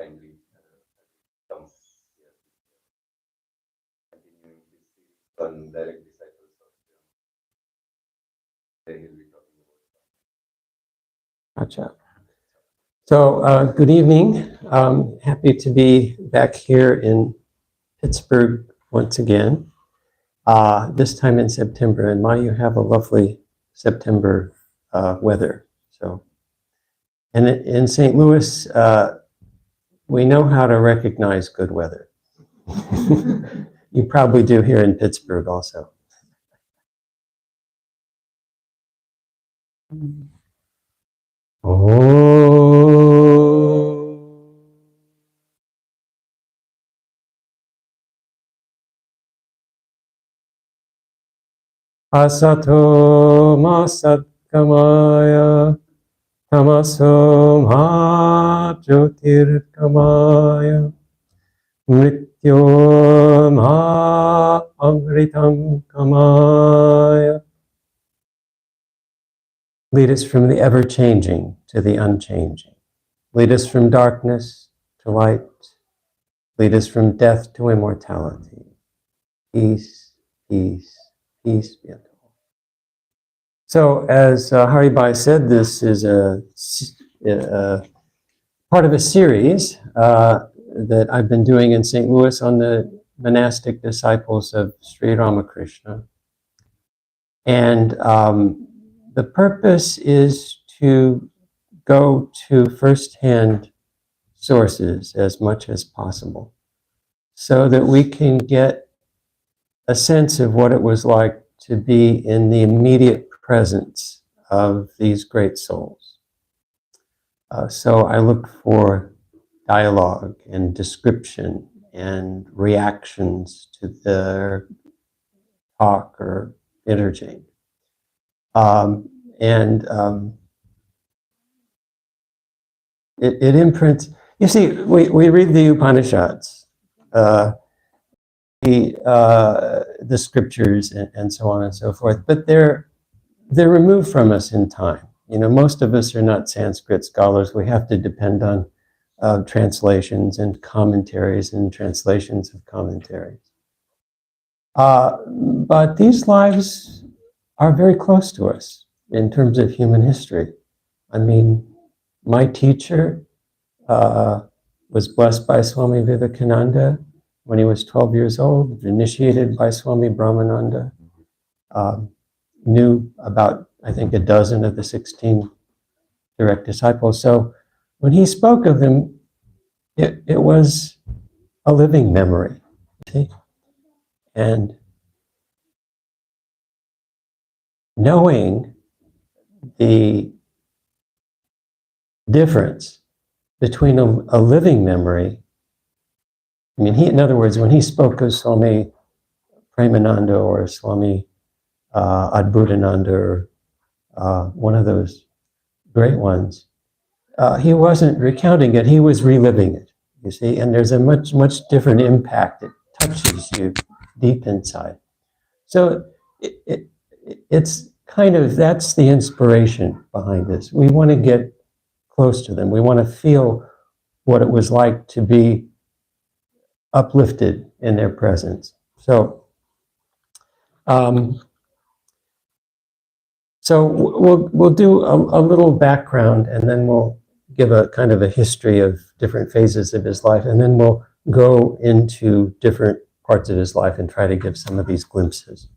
kindly come here, continuing his series on direct disciples of Swami. There he'll be talking about. Gotcha. So, good evening. Happy to be back here in Pittsburgh once again, this time in September. And you have a lovely September weather. So, and in St. Louis, we know how to recognize good weather. You probably do here in Pittsburgh also. Asato ma satkamaya tamaso ma jyotirgamaya mrityo ma amritam kamaya. Lead us from the ever-changing to the unchanging. Lead us from darkness to light. Lead us from death to immortality. Peace, peace, peace be unto all. So, as Haribai said, this is a part of a series that I've been doing in St. Louis on the monastic disciples of Sri Ramakrishna. And the purpose is to go to first-hand sources as much as possible so that we can get a sense of what it was like to be in the immediate presence of these great souls. So I look for dialogue and description and reactions to their talk or interchange. It imprints. You see, we read the Upanishads, the scriptures, and so on and so forth, but they're removed from us in time. You know, most of us are not Sanskrit scholars. We have to depend on translations and commentaries and translations of commentaries. But these lives are very close to us in terms of human history. I mean, my teacher was blessed by Swami Vivekananda when he was 12 years old, initiated by Swami Brahmananda, knew about, I think, a dozen of the 16 direct disciples. So when he spoke of them, it was a living memory. See? And knowing the difference between a living memory, I mean, in other words, when he spoke of Swami Premananda or Swami Abhedananda or one of those great ones, he wasn't recounting it, he was reliving it, you see, and there's a much, much different impact. It touches you deep inside. So it's kind of, that's the inspiration behind this. We want to get close to them. We want to feel what it was like to be uplifted in their presence. So, we'll do a little background, and then we'll give a kind of a history of different phases of his life, and then we'll go into different parts of his life and try to give some of these glimpses.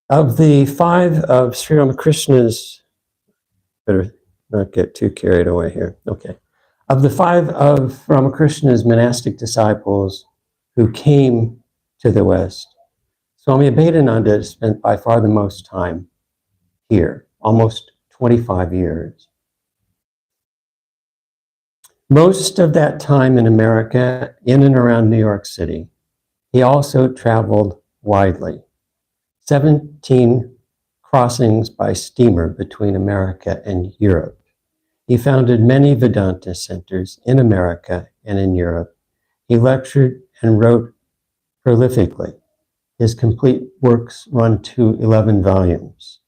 Of the five of Sri Ramakrishna's, better not get too carried away here. Okay. Of the five of Ramakrishna's monastic disciples who came to the West, Swami Abhedananda spent by far the most time here, almost 25 years. Most of that time in America, in and around New York City. He also traveled widely. 17 crossings by steamer between America and Europe. He founded many Vedanta centers in America and in Europe. He lectured and wrote prolifically. His complete works run to 11 volumes.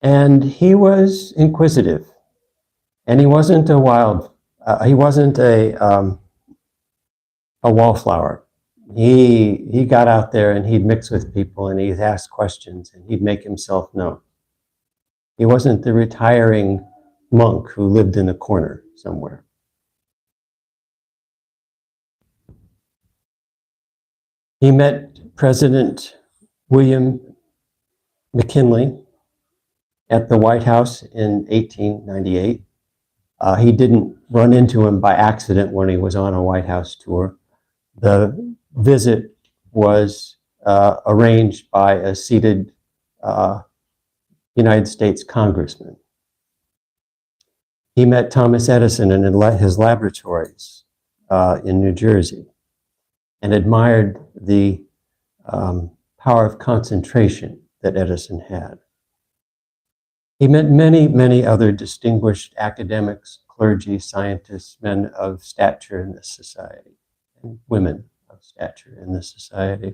And he was inquisitive, and he wasn't a wallflower. He got out there and he'd mix with people and he'd ask questions and he'd make himself known. He wasn't the retiring monk who lived in a corner somewhere. He met President William McKinley at the White House in 1898. He didn't run into him by accident when he was on a White House tour. The visit was arranged by a seated United States congressman. He met Thomas Edison in his laboratories in New Jersey and admired the power of concentration that Edison had. He met many, many other distinguished academics, clergy, scientists, men of stature in this society, and women of stature in this society.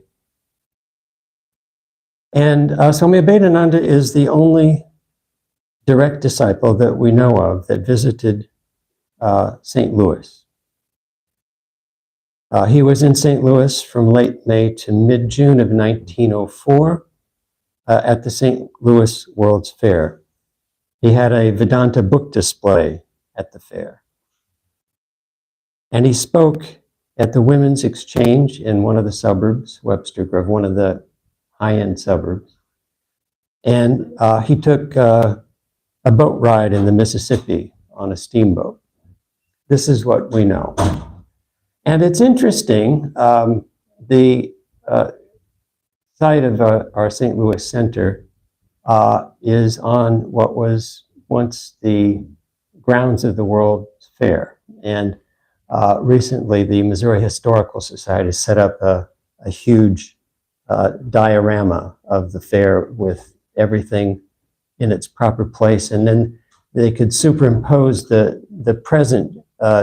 And Swami Abhedananda is the only direct disciple that we know of that visited St. Louis. He was in St. Louis from late May to mid-June of 1904 at the St. Louis World's Fair. He had a Vedanta book display at the fair. And he spoke at the Women's Exchange in one of the suburbs, Webster Grove, one of the high-end suburbs. And he took a boat ride in the Mississippi on a steamboat. This is what we know. And it's interesting, the site of our St. Louis Center is on what was once the grounds of the World's Fair. And recently, the Missouri Historical Society set up a huge diorama of the fair with everything in its proper place. And then they could superimpose the present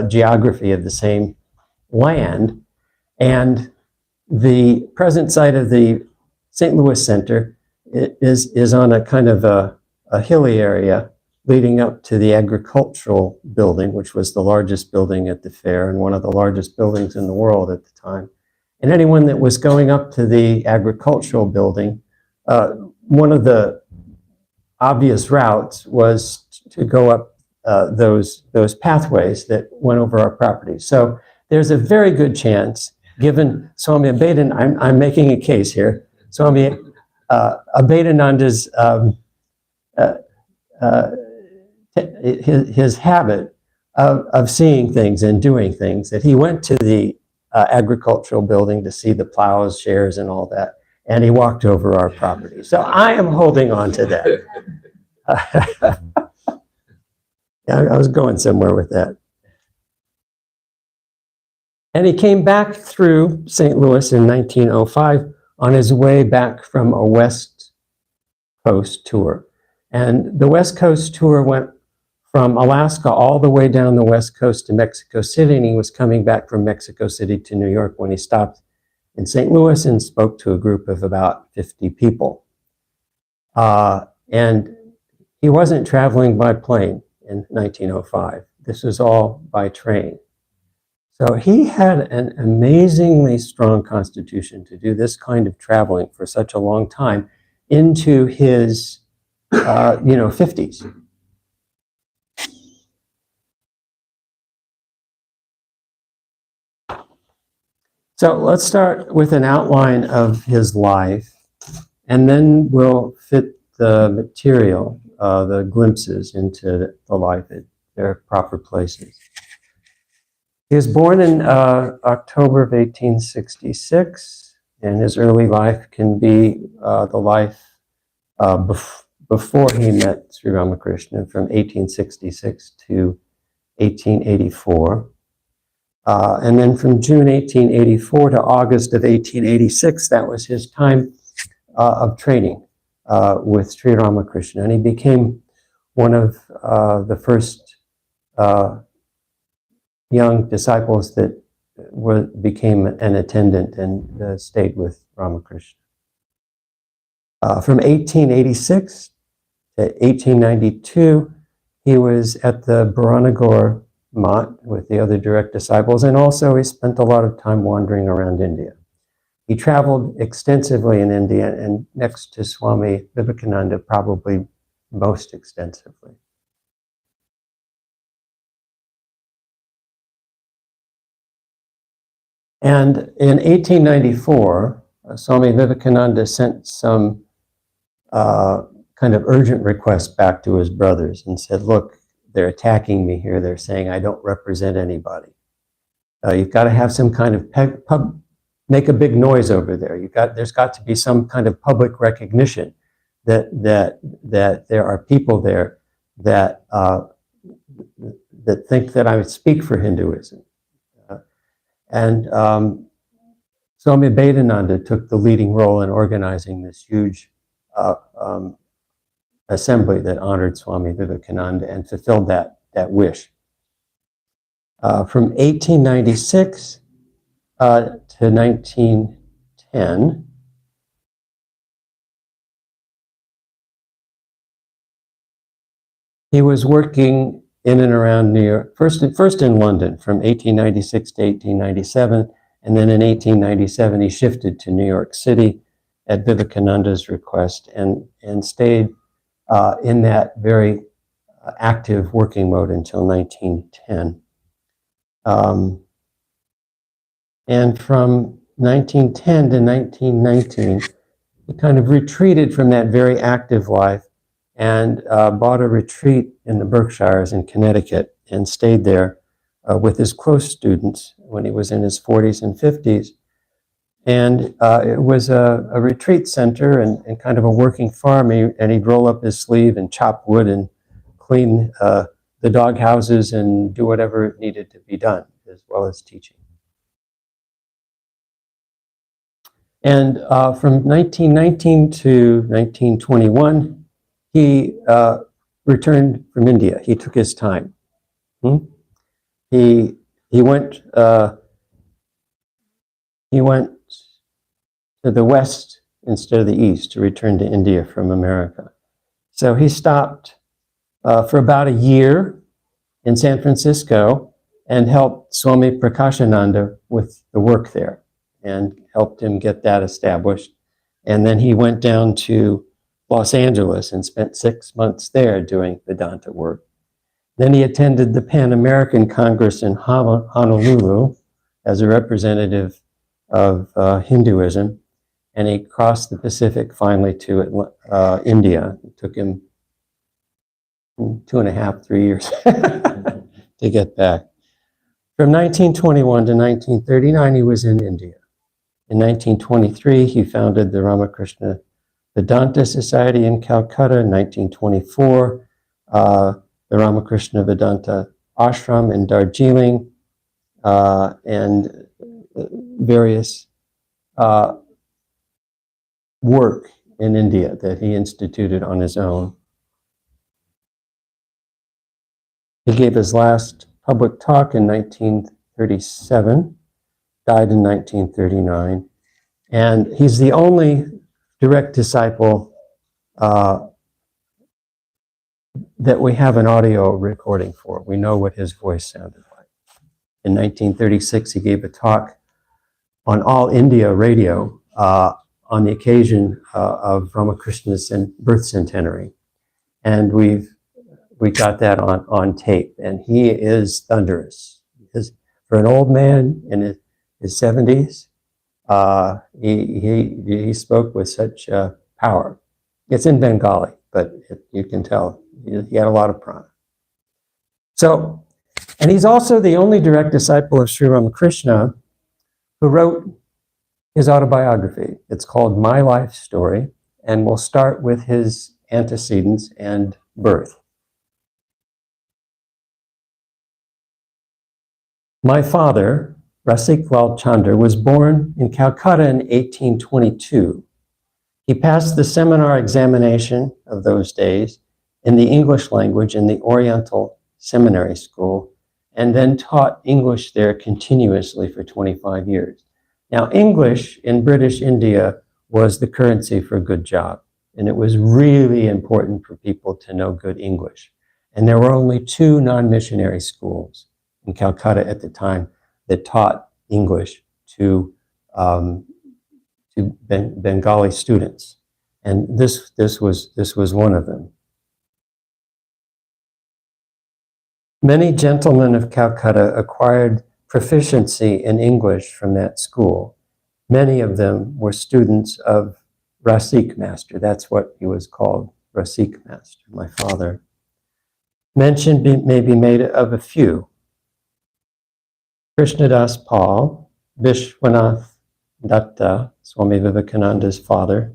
geography of the same land. And the present site of the St. Louis Center is on a kind of a hilly area leading up to the agricultural building, which was the largest building at the fair and one of the largest buildings in the world at the time. And anyone that was going up to the agricultural building, one of the obvious routes was to go up those pathways that went over our property. So there's a very good chance, given Swami Abhedananda, I'm making a case here, Swami Abhedananda's his habit of seeing things and doing things, that he went to the agricultural building to see the plows, shares, and all that, and he walked over our property. So I am holding on to that. I was going somewhere with that. And he came back through St. Louis in 1905 on his way back from a West Coast tour. And the West Coast tour went from Alaska all the way down the West Coast to Mexico City, and he was coming back from Mexico City to New York when he stopped in St. Louis and spoke to a group of about 50 people. And he wasn't traveling by plane in 1905. This was all by train. So he had an amazingly strong constitution to do this kind of traveling for such a long time into his 50s. So let's start with an outline of his life, and then we'll fit the material, the glimpses into the life at their proper places. He was born in October of 1866, and his early life can be the life before he met Sri Ramakrishna, from 1866 to 1884. And then from June 1884 to August of 1886, that was his time of training with Sri Ramakrishna. And he became one of the first young disciples that became an attendant and stayed with Ramakrishna. From 1886 1892, he was at the Baranagar Mat with the other direct disciples, and also he spent a lot of time wandering around India. He traveled extensively in India, and next to Swami Vivekananda, probably most extensively. And in 1894, Swami Vivekananda sent some kind of urgent request back to his brothers and said, look, they're attacking me here. They're saying I don't represent anybody. You've got to have some kind of make a big noise over there. There's got to be some kind of public recognition that there are people there that think that I would speak for Hinduism. And Swami Abhedananda took the leading role in organizing this huge assembly that honored Swami Vivekananda and fulfilled that wish. From 1896 to 1910, he was working in and around New York, first in London from 1896 to 1897, and then in 1897 he shifted to New York City at Vivekananda's request and stayed in that very active working mode until 1910. And from 1910 to 1919, he kind of retreated from that very active life and bought a retreat in the Berkshires in Connecticut and stayed there with his close students when he was in his 40s and 50s. And it was a retreat center and kind of a working farm, and he'd roll up his sleeve and chop wood and clean the dog houses and do whatever needed to be done, as well as teaching. And from 1919 to 1921, he returned from India. He took his time. He went to the west instead of the east to return to India from America. So he stopped for about a year in San Francisco and helped Swami Prakashananda with the work there and helped him get that established. And then he went down to Los Angeles and spent 6 months there doing Vedanta work. Then he attended the Pan American Congress in Honolulu as a representative of Hinduism, and he crossed the Pacific finally to India. It took him 2.5, 3 years to get back. From 1921 to 1939, he was in India. In 1923, he founded the Ramakrishna Vedanta Society in Calcutta. In 1924, the Ramakrishna Vedanta Ashram in Darjeeling, and various work in India that he instituted on his own. He gave his last public talk in 1937, died in 1939, and he's the only direct disciple that we have an audio recording for. We know what his voice sounded like. In 1936, he gave a talk on All India Radio on the occasion of Ramakrishna's birth centenary. And we got that on tape, and he is thunderous. For an old man in his 70s, he spoke with such power. It's in Bengali, but you can tell he had a lot of prana. So, and he's also the only direct disciple of Sri Ramakrishna who wrote his autobiography. It's called My Life Story, and we'll start with his antecedents and birth. My father, Rasik Lal Chandra, was born in Calcutta in 1822. He passed the seminar examination of those days in the English language in the Oriental Seminary School, and then taught English there continuously for 25 years. Now, English in British India was the currency for a good job. and it was really important for people to know good English. And there were only 2 non-missionary schools in Calcutta at the time that taught English to Bengali students, and this was one of them. Many gentlemen of Calcutta acquired proficiency in English from that school. Many of them were students of Rasik Master. That's what he was called, Rasik Master, my father. Mention may be made of a few. Krishnadas Paul, Vishwanath Datta, Swami Vivekananda's father,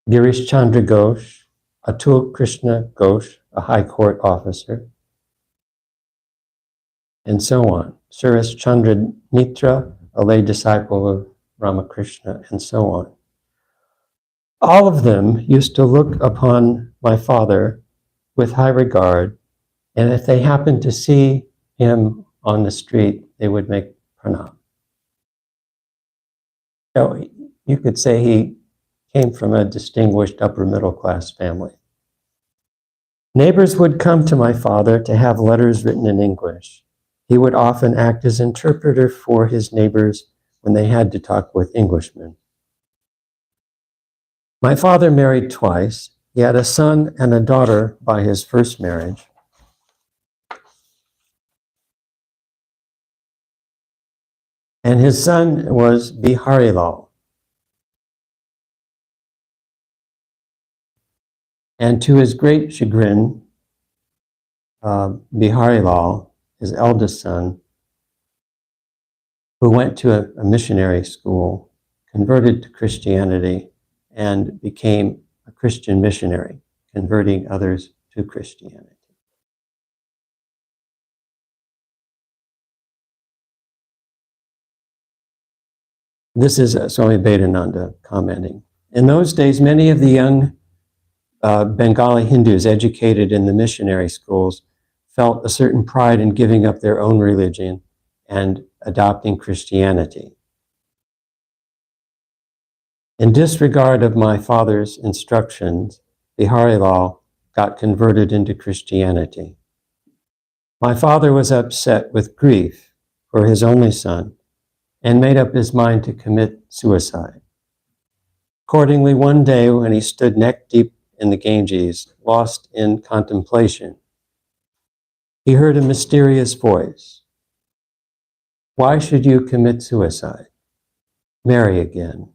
Girish Chandra Ghosh, Atul Krishna Ghosh, a high court officer, and so on. Suresh Chandra Mitra, a lay disciple of Ramakrishna, and so on. All of them used to look upon my father with high regard, and if they happened to see him on the street, they would make pranam. So you could say he came from a distinguished upper middle class family. Neighbors would come to my father to have letters written in English. He would often act as interpreter for his neighbors when they had to talk with Englishmen. My father married twice. He had a son and a daughter by his first marriage. And his son was Biharilal. And to his great chagrin, Biharilal, his eldest son, who went to a missionary school, converted to Christianity and became a Christian missionary, converting others to Christianity. This is Swami Abhedananda commenting. In those days, many of the young Bengali Hindus educated in the missionary schools felt a certain pride in giving up their own religion and adopting Christianity. In disregard of my father's instructions, Biharilal got converted into Christianity. My father was upset with grief for his only son and made up his mind to commit suicide. Accordingly, one day when he stood neck deep in the Ganges, lost in contemplation, he heard a mysterious voice. Why should you commit suicide? Marry again.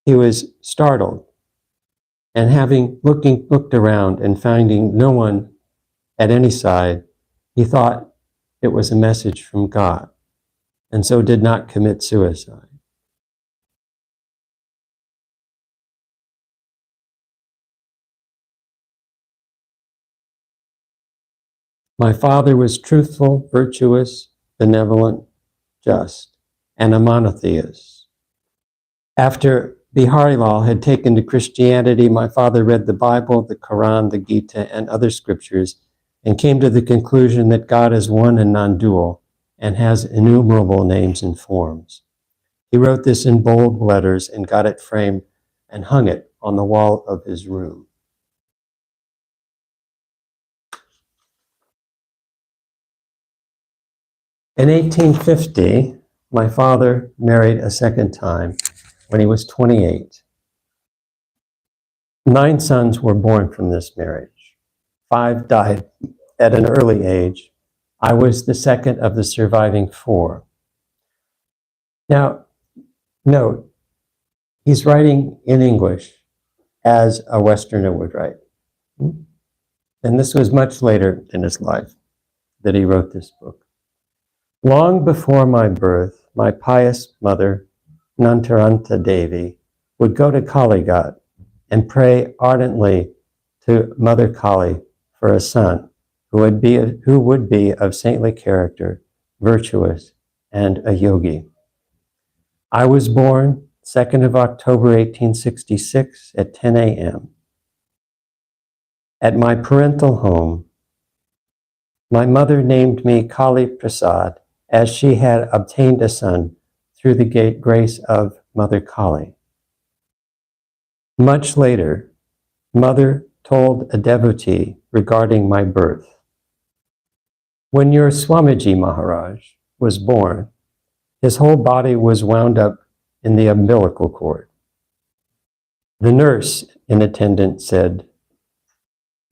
He was startled, and having looked around and finding no one at any side, he thought it was a message from God, and so did not commit suicide. My father was truthful, virtuous, benevolent, just, and a monotheist. After Biharilal had taken to Christianity, my father read the Bible, the Quran, the Gita, and other scriptures, and came to the conclusion that God is one and non-dual, and has innumerable names and forms. He wrote this in bold letters and got it framed and hung it on the wall of his room. In 1850, my father married a second time when he was 28. 9 sons were born from this marriage. 5 died at an early age. I was the second of the surviving 4. Now, note, he's writing in English as a Westerner would write. And this was much later in his life that he wrote this book. Long before my birth, my pious mother, Nantaranta Devi, would go to Kalighat and pray ardently to Mother Kali for a son who would be of saintly character, virtuous, and a yogi. I was born 2nd of October, 1866 at 10 a.m. At my parental home, my mother named me Kali Prasad as she had obtained a son through the grace of Mother Kali. Much later, Mother told a devotee regarding my birth, "When your Swamiji Maharaj was born, his whole body was wound up in the umbilical cord. The nurse in attendance said,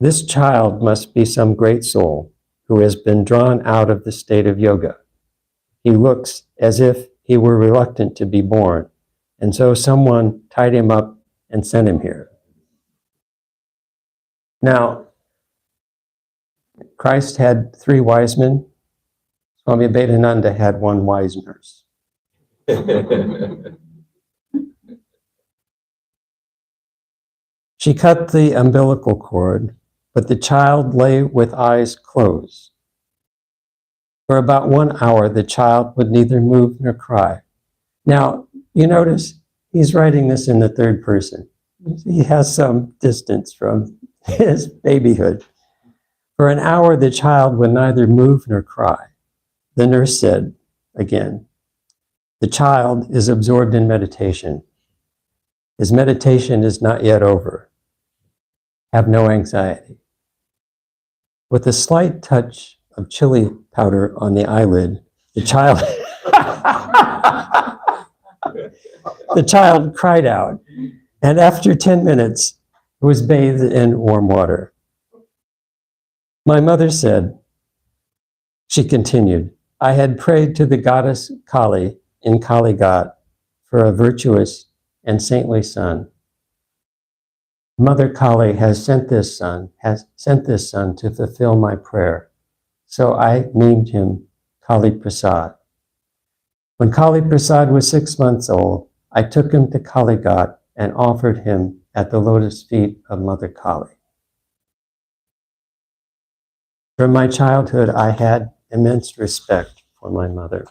'This child must be some great soul who has been drawn out of the state of yoga. He looks as if he were reluctant to be born, and so someone tied him up and sent him here.'" Now, Christ had 3 wise men. Swami Abhedananda had 1 wise nurse. She cut the umbilical cord, but the child lay with eyes closed. For about 1 hour, the child would neither move nor cry. Now, you notice he's writing this in the 3rd person. He has some distance from his babyhood. For an hour, the child would neither move nor cry. The nurse said, again, "The child is absorbed in meditation. His meditation is not yet over. Have no anxiety." With a slight touch of chili powder on the eyelid, the child cried out, and after 10 minutes was bathed in warm water. My mother said, she continued, "I had prayed to the goddess Kali in Kali Ghat for a virtuous and saintly son. Mother Kali has sent this son to fulfill my prayer. So I named him Kali Prasad. When Kali Prasad was 6 months old, I took him to Kali Ghat and offered him at the lotus feet of Mother Kali. From my childhood, I had immense respect for my mother.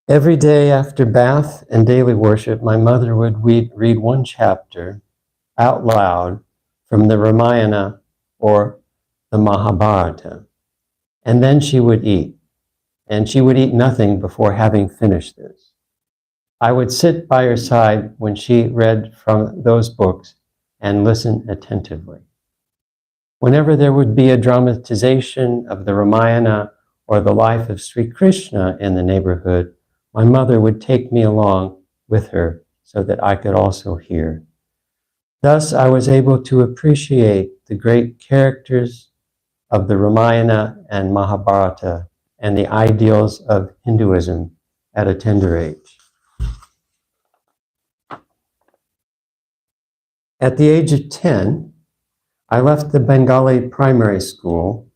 Every day after bath and daily worship, my mother would read 1 chapter out loud from the Ramayana or the Mahabharata, and then she would eat. And she would eat nothing before having finished this. I would sit by her side when she read from those books and listen attentively. Whenever there would be a dramatization of the Ramayana or the life of Sri Krishna in the neighborhood, my mother would take me along with her so that I could also hear. Thus, I was able to appreciate the great characters of the Ramayana and Mahabharata and the ideals of Hinduism at a tender age. At the age of 10, I left the Bengali primary school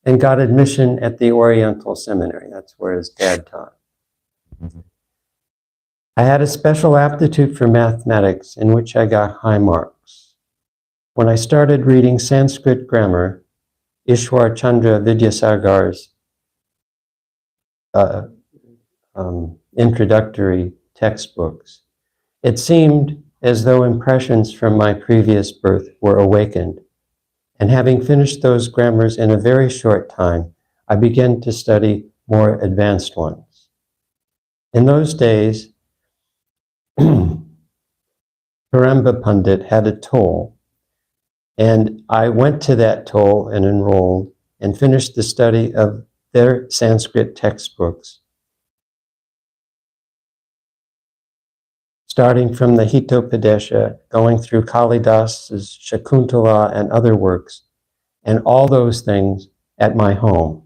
and got admission at the Oriental Seminary. That's where his dad taught. I had a special aptitude for mathematics in which I got high marks. When I started reading Sanskrit grammar, Ishwar Chandra Vidyasagar's introductory textbooks, it seemed as though impressions from my previous birth were awakened. And having finished those grammars in a very short time, I began to study more advanced ones. In those days, Paramba Pandit had a toll, and I went to that toll and enrolled and finished the study of their Sanskrit textbooks, starting from the Hitopadesha, going through Kalidas's Shakuntala and other works, and all those things at my home.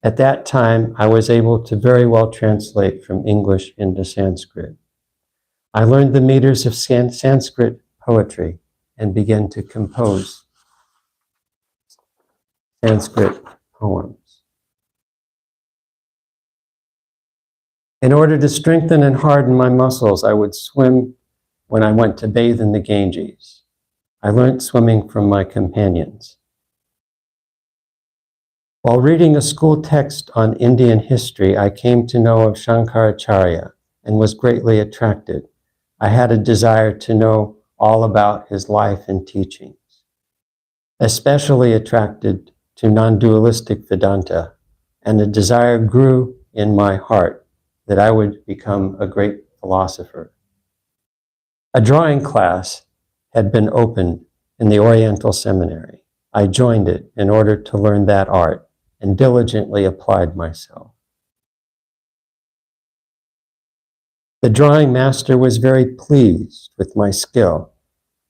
At that time, I was able to very well translate from English into Sanskrit. I learned the meters of Sanskrit poetry and began to compose Sanskrit poems. In order to strengthen and harden my muscles, I would swim when I went to bathe in the Ganges. I learned swimming from my companions. While reading a school text on Indian history, I came to know of Shankaracharya and was greatly attracted. I had a desire to know all about his life and teachings. Especially attracted to non-dualistic Vedanta, and a desire grew in my heart that I would become a great philosopher. A drawing class had been opened in the Oriental Seminary. I joined it in order to learn that art and diligently applied myself. The drawing master was very pleased with my skill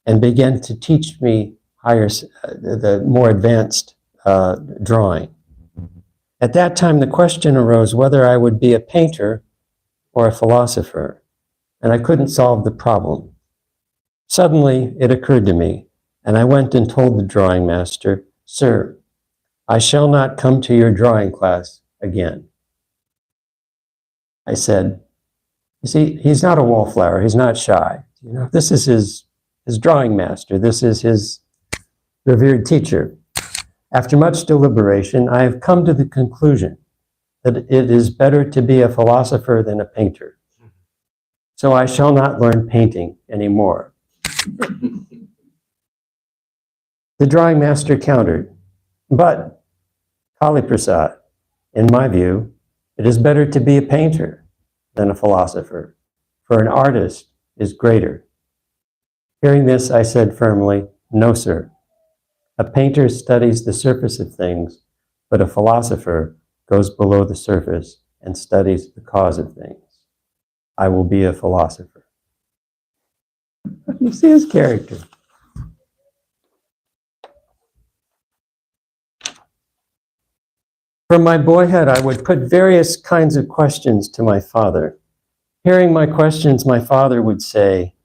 and began to teach me the more advanced drawing. At that time, the question arose whether I would be a painter or a philosopher, and I couldn't solve the problem. Suddenly, it occurred to me, and I went and told the drawing master, "Sir, I shall not come to your drawing class again." I said, "You see, he's not a wallflower, he's not shy. You know, this is his drawing master, this is his revered teacher. After much deliberation, I have come to the conclusion that it is better to be a philosopher than a painter. So I shall not learn painting anymore." The drawing master countered, "But, Kali Prasad, in my view, it is better to be a painter than a philosopher, for an artist is greater." Hearing this, I said firmly, "No, sir. A painter studies the surface of things, but a philosopher goes below the surface and studies the cause of things. I will be a philosopher." You see his character. From my boyhood, I would put various kinds of questions to my father. Hearing my questions, my father would say,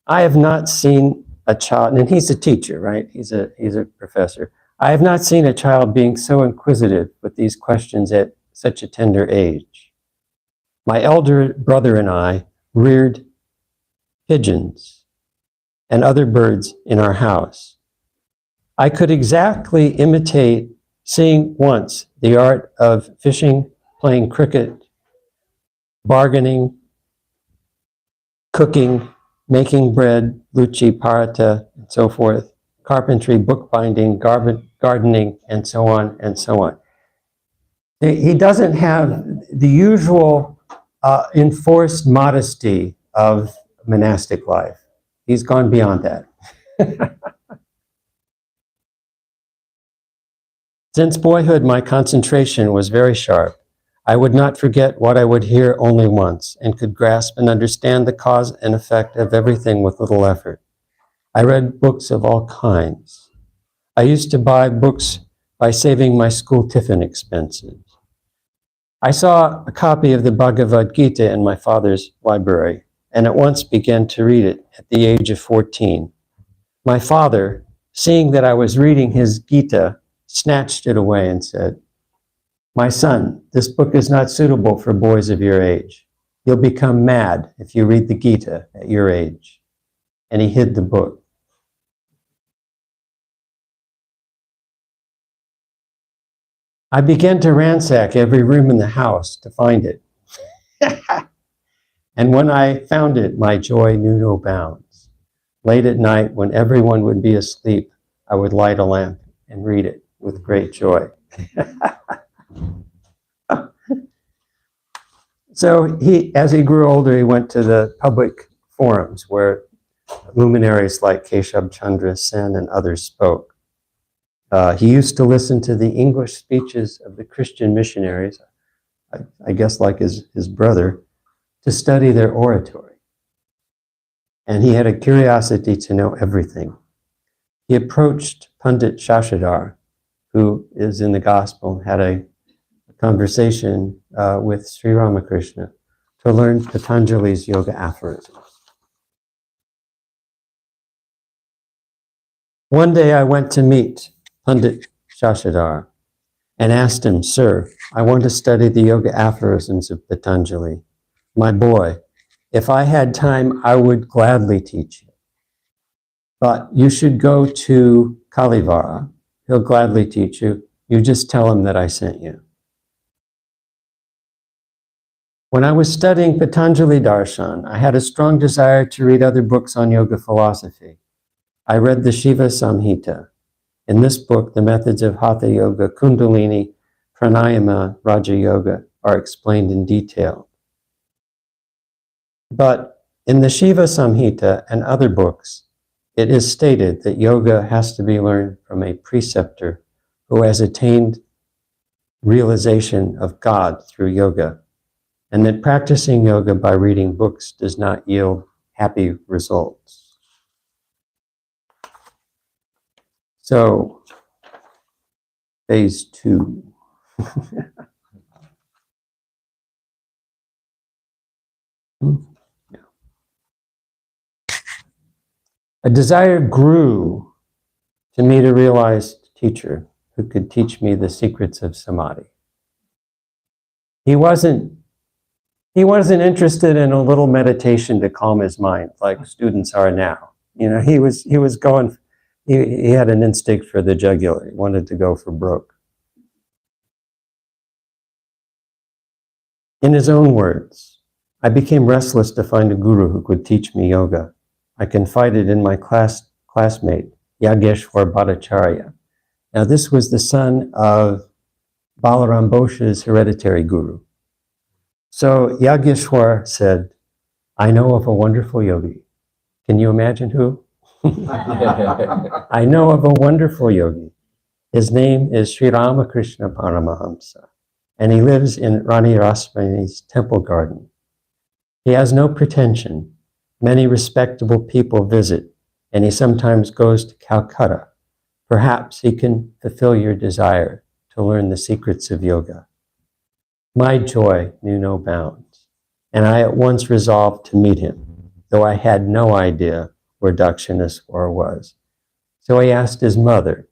"I have not seen a child," and he's a teacher, right? He's a professor. "I have not seen a child being so inquisitive with these questions at such a tender age." My elder brother and I reared pigeons and other birds in our house. I could exactly imitate seeing once the art of fishing, playing cricket, bargaining, cooking, making bread, luchi, parata, and so forth, carpentry, bookbinding, gardening, and so on and so on. He doesn't have the usual enforced modesty of monastic life. He's gone beyond that. Since boyhood, my concentration was very sharp. I would not forget what I would hear only once, and could grasp and understand the cause and effect of everything with little effort. I read books of all kinds. I used to buy books by saving my school tiffin expenses. I saw a copy of the Bhagavad Gita in my father's library, and at once began to read it at the age of 14. My father, seeing that I was reading his Gita, snatched it away and said, "My son, this book is not suitable for boys of your age. You'll become mad if you read the Gita at your age." And he hid the book. I began to ransack every room in the house to find it. And when I found it, my joy knew no bounds. Late at night, when everyone would be asleep, I would light a lamp and read it with great joy. So as he grew older, he went to the public forums where luminaries like Keshab Chandra Sen and others spoke. He used to listen to the English speeches of the Christian missionaries, I guess like his brother, to study their oratory. And he had a curiosity to know everything. He approached Pandit Shashadhar, who is in the gospel, had a conversation with Sri Ramakrishna to learn Patanjali's yoga aphorisms. One day I went to meet Pandit Shashadhar and asked him, "Sir, I want to study the yoga aphorisms of Patanjali. My boy, if I had time, I would gladly teach you. But you should go to Kalivara. He'll gladly teach you. You just tell him that I sent you." When I was studying Patanjali Darshan, I had a strong desire to read other books on yoga philosophy. I read the Shiva Samhita. In this book, the methods of Hatha Yoga, Kundalini, Pranayama, Raja Yoga are explained in detail. But in the Shiva Samhita and other books, it is stated that yoga has to be learned from a preceptor who has attained realization of God through yoga, and that practicing yoga by reading books does not yield happy results. So, phase 2. A desire grew to meet a realized teacher who could teach me the secrets of samadhi. He wasn't interested in a little meditation to calm his mind like students are now. You know, he was going, he had an instinct for the jugular. He wanted to go for broke. In his own words, I became restless to find a guru who could teach me yoga. I confided in my classmate, Yageshwar Bhattacharya. Now, this was the son of Balaram Boshe's hereditary guru. So Yageshwar said, I know of a wonderful yogi. Can you imagine who? I know of a wonderful yogi. His name is Sri Ramakrishna Paramahamsa, and he lives in Rani Rasmani's temple garden. He has no pretension. Many respectable people visit, and he sometimes goes to Calcutta. Perhaps he can fulfill your desire to learn the secrets of yoga. My joy knew no bounds, and I at once resolved to meet him, though I had no idea where Dakshineswar was. So he asked his mother,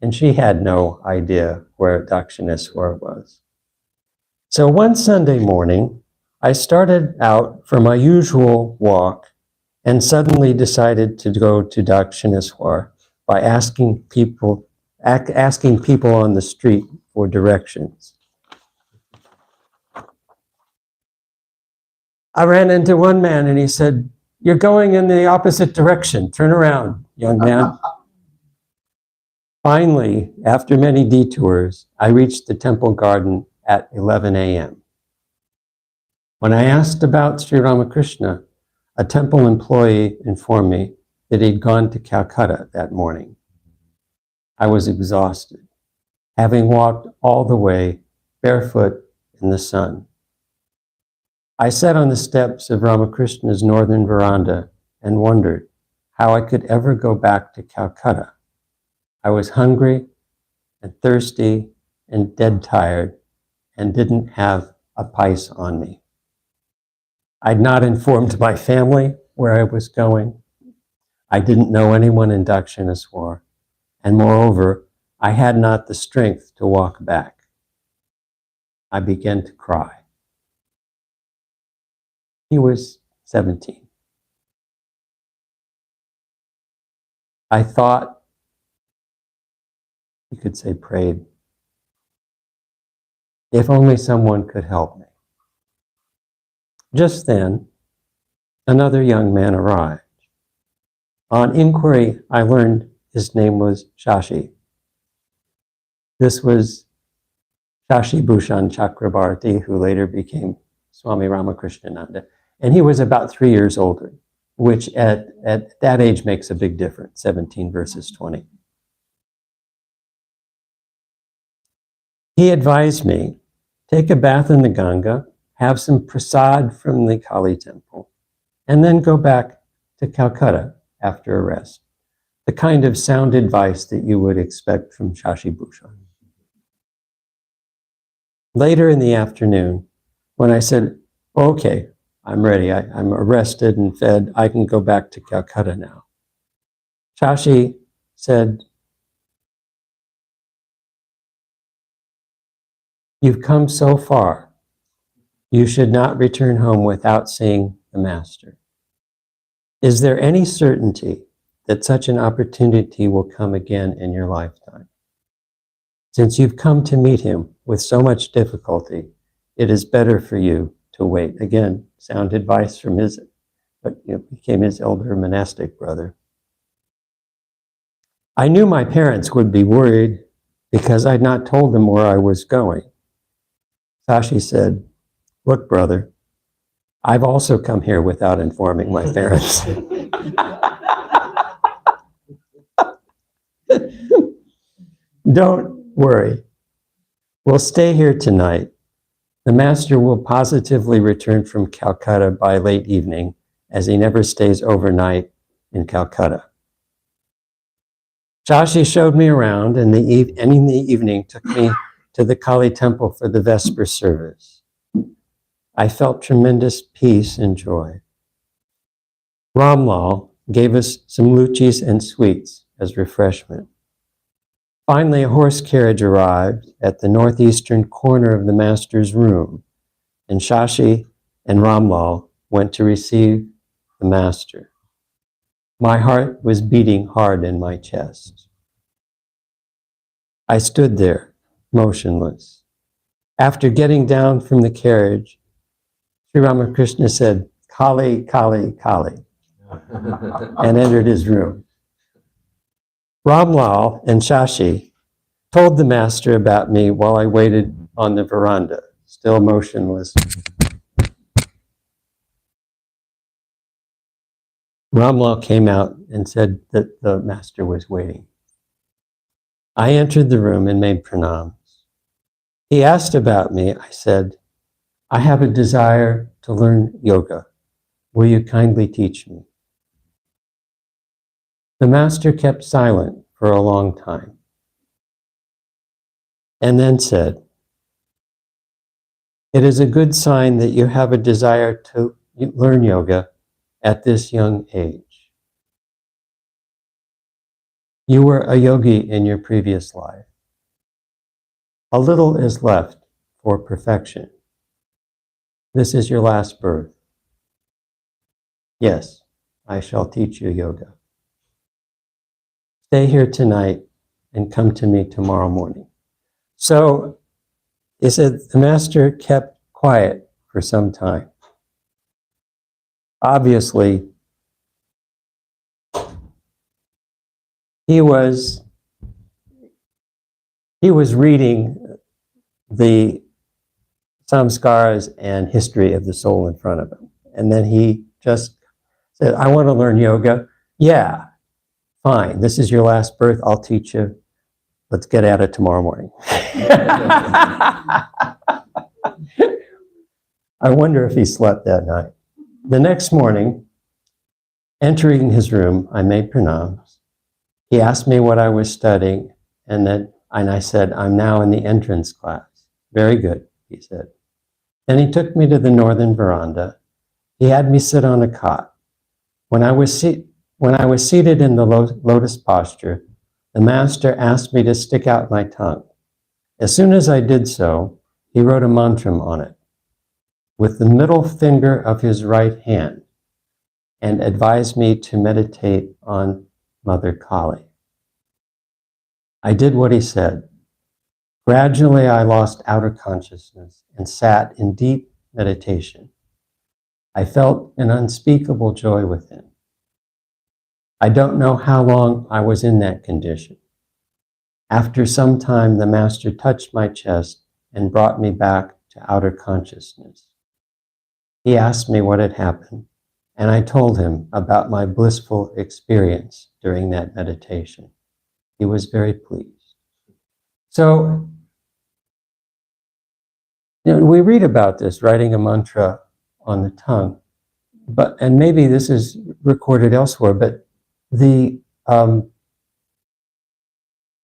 and she had no idea where Dakshineswar was. So one Sunday morning, I started out for my usual walk and suddenly decided to go to Dakshineswar by asking people on the street for directions. I ran into one man and he said, "You're going in the opposite direction. Turn around, young man." Finally, after many detours, I reached the temple garden at 11 a.m. When I asked about Sri Ramakrishna, a temple employee informed me that he'd gone to Calcutta that morning. I was exhausted, having walked all the way barefoot in the sun. I sat on the steps of Ramakrishna's northern veranda and wondered how I could ever go back to Calcutta. I was hungry and thirsty and dead tired and didn't have a pice on me. I'd not informed my family where I was going. I didn't know anyone in Dakshineswar, and moreover, I had not the strength to walk back. I began to cry. He was 17. I thought, you could say prayed, if only someone could help me. Just then, another young man arrived. On inquiry, I learned his name was Shashi. This was Shashi Bhushan Chakrabarti, who later became Swami Ramakrishna, and he was about 3 years older, which at that age makes a big difference, 17 versus 20. He advised me, take a bath in the Ganga, have some prasad from the Kali temple, and then go back to Calcutta after a rest. The kind of sound advice that you would expect from Shashi Bhushan. Later in the afternoon, when I said, okay, I'm ready, I'm rested and fed, I can go back to Calcutta now. Shashi said, you've come so far. You should not return home without seeing the Master. Is there any certainty that such an opportunity will come again in your lifetime? Since you've come to meet him with so much difficulty, it is better for you to wait. Again, sound advice from became his elder monastic brother. I knew my parents would be worried because I'd not told them where I was going. Shashi said, "Look, brother, I've also come here without informing my parents." Don't worry. We'll stay here tonight. The master will positively return from Calcutta by late evening, as he never stays overnight in Calcutta. Shashi showed me around, and in the evening took me to the Kali temple for the Vesper service. I felt tremendous peace and joy. Ramlal gave us some luchis and sweets as refreshment. Finally, a horse carriage arrived at the northeastern corner of the master's room, and Shashi and Ramlal went to receive the master. My heart was beating hard in my chest. I stood there, motionless. After getting down from the carriage, Sri Ramakrishna said, "Kali, Kali, Kali," and entered his room. Ramlal and Shashi told the master about me while I waited on the veranda, still motionless. Ramlal came out and said that the master was waiting. I entered the room and made pranams. He asked about me. I said, "I have a desire to learn yoga. Will you kindly teach me?" The master kept silent for a long time and then said, "It is a good sign that you have a desire to learn yoga at this young age. You were a yogi in your previous life. A little is left for perfection. This is your last birth. Yes, I shall teach you yoga. Stay here tonight and come to me tomorrow morning." So he said the master kept quiet for some time. Obviously, he was reading the samskaras and history of the soul in front of him. And then he just said, "I want to learn yoga." "Yeah, fine. This is your last birth. I'll teach you. Let's get at it tomorrow morning." I wonder if he slept that night. The next morning, entering his room, I made pranams. He asked me what I was studying, and I said, "I'm now in the entrance class." "Very good," he said. Then he took me to the northern veranda. He had me sit on a cot. When I was seated in the lotus posture, the master asked me to stick out my tongue. As soon as I did so, he wrote a mantra on it with the middle finger of his right hand and advised me to meditate on Mother Kali. I did what he said. Gradually, I lost outer consciousness and sat in deep meditation. I felt an unspeakable joy within. I don't know how long I was in that condition. After some time, the master touched my chest and brought me back to outer consciousness. He asked me what had happened, and I told him about my blissful experience during that meditation. He was very pleased. So, we read about this, writing a mantra on the tongue, and maybe this is recorded elsewhere, but the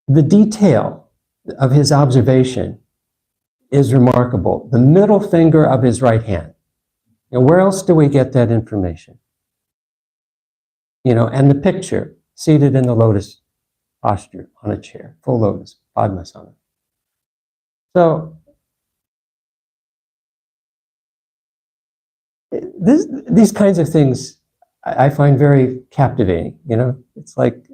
detail of his observation is remarkable. The middle finger of his right hand. Where else do we get that information? And the picture, seated in the lotus posture on a chair, full lotus, Padmasana. So, these kinds of things I find very captivating. It's like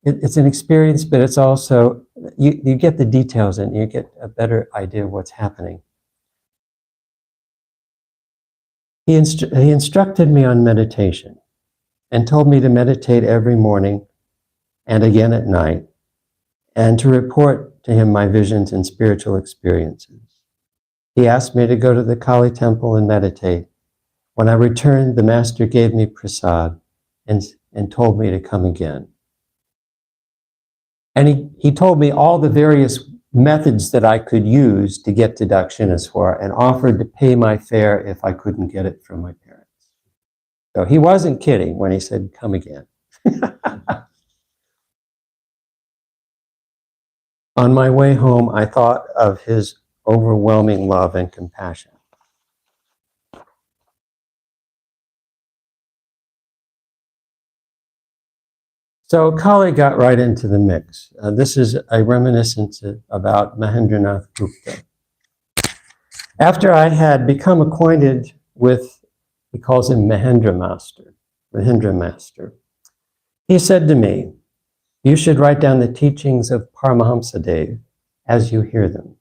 it's an experience, but it's also you get the details and you get a better idea of what's happening. He instructed me on meditation and told me to meditate every morning and again at night, and to report to him my visions and spiritual experiences. He asked me to go to the Kali temple and meditate. When I returned, the master gave me prasad and told me to come again. And he told me all the various methods that I could use to get to Dakshineswar and offered to pay my fare if I couldn't get it from my parents. So he wasn't kidding when he said, come again. On my way home, I thought of his overwhelming love and compassion. So Kali got right into the mix. This is a reminiscence about Mahendranath Gupta. After I had become acquainted with, he calls him Mahendra Master, he said to me, you should write down the teachings of Paramahamsa Dev as you hear them.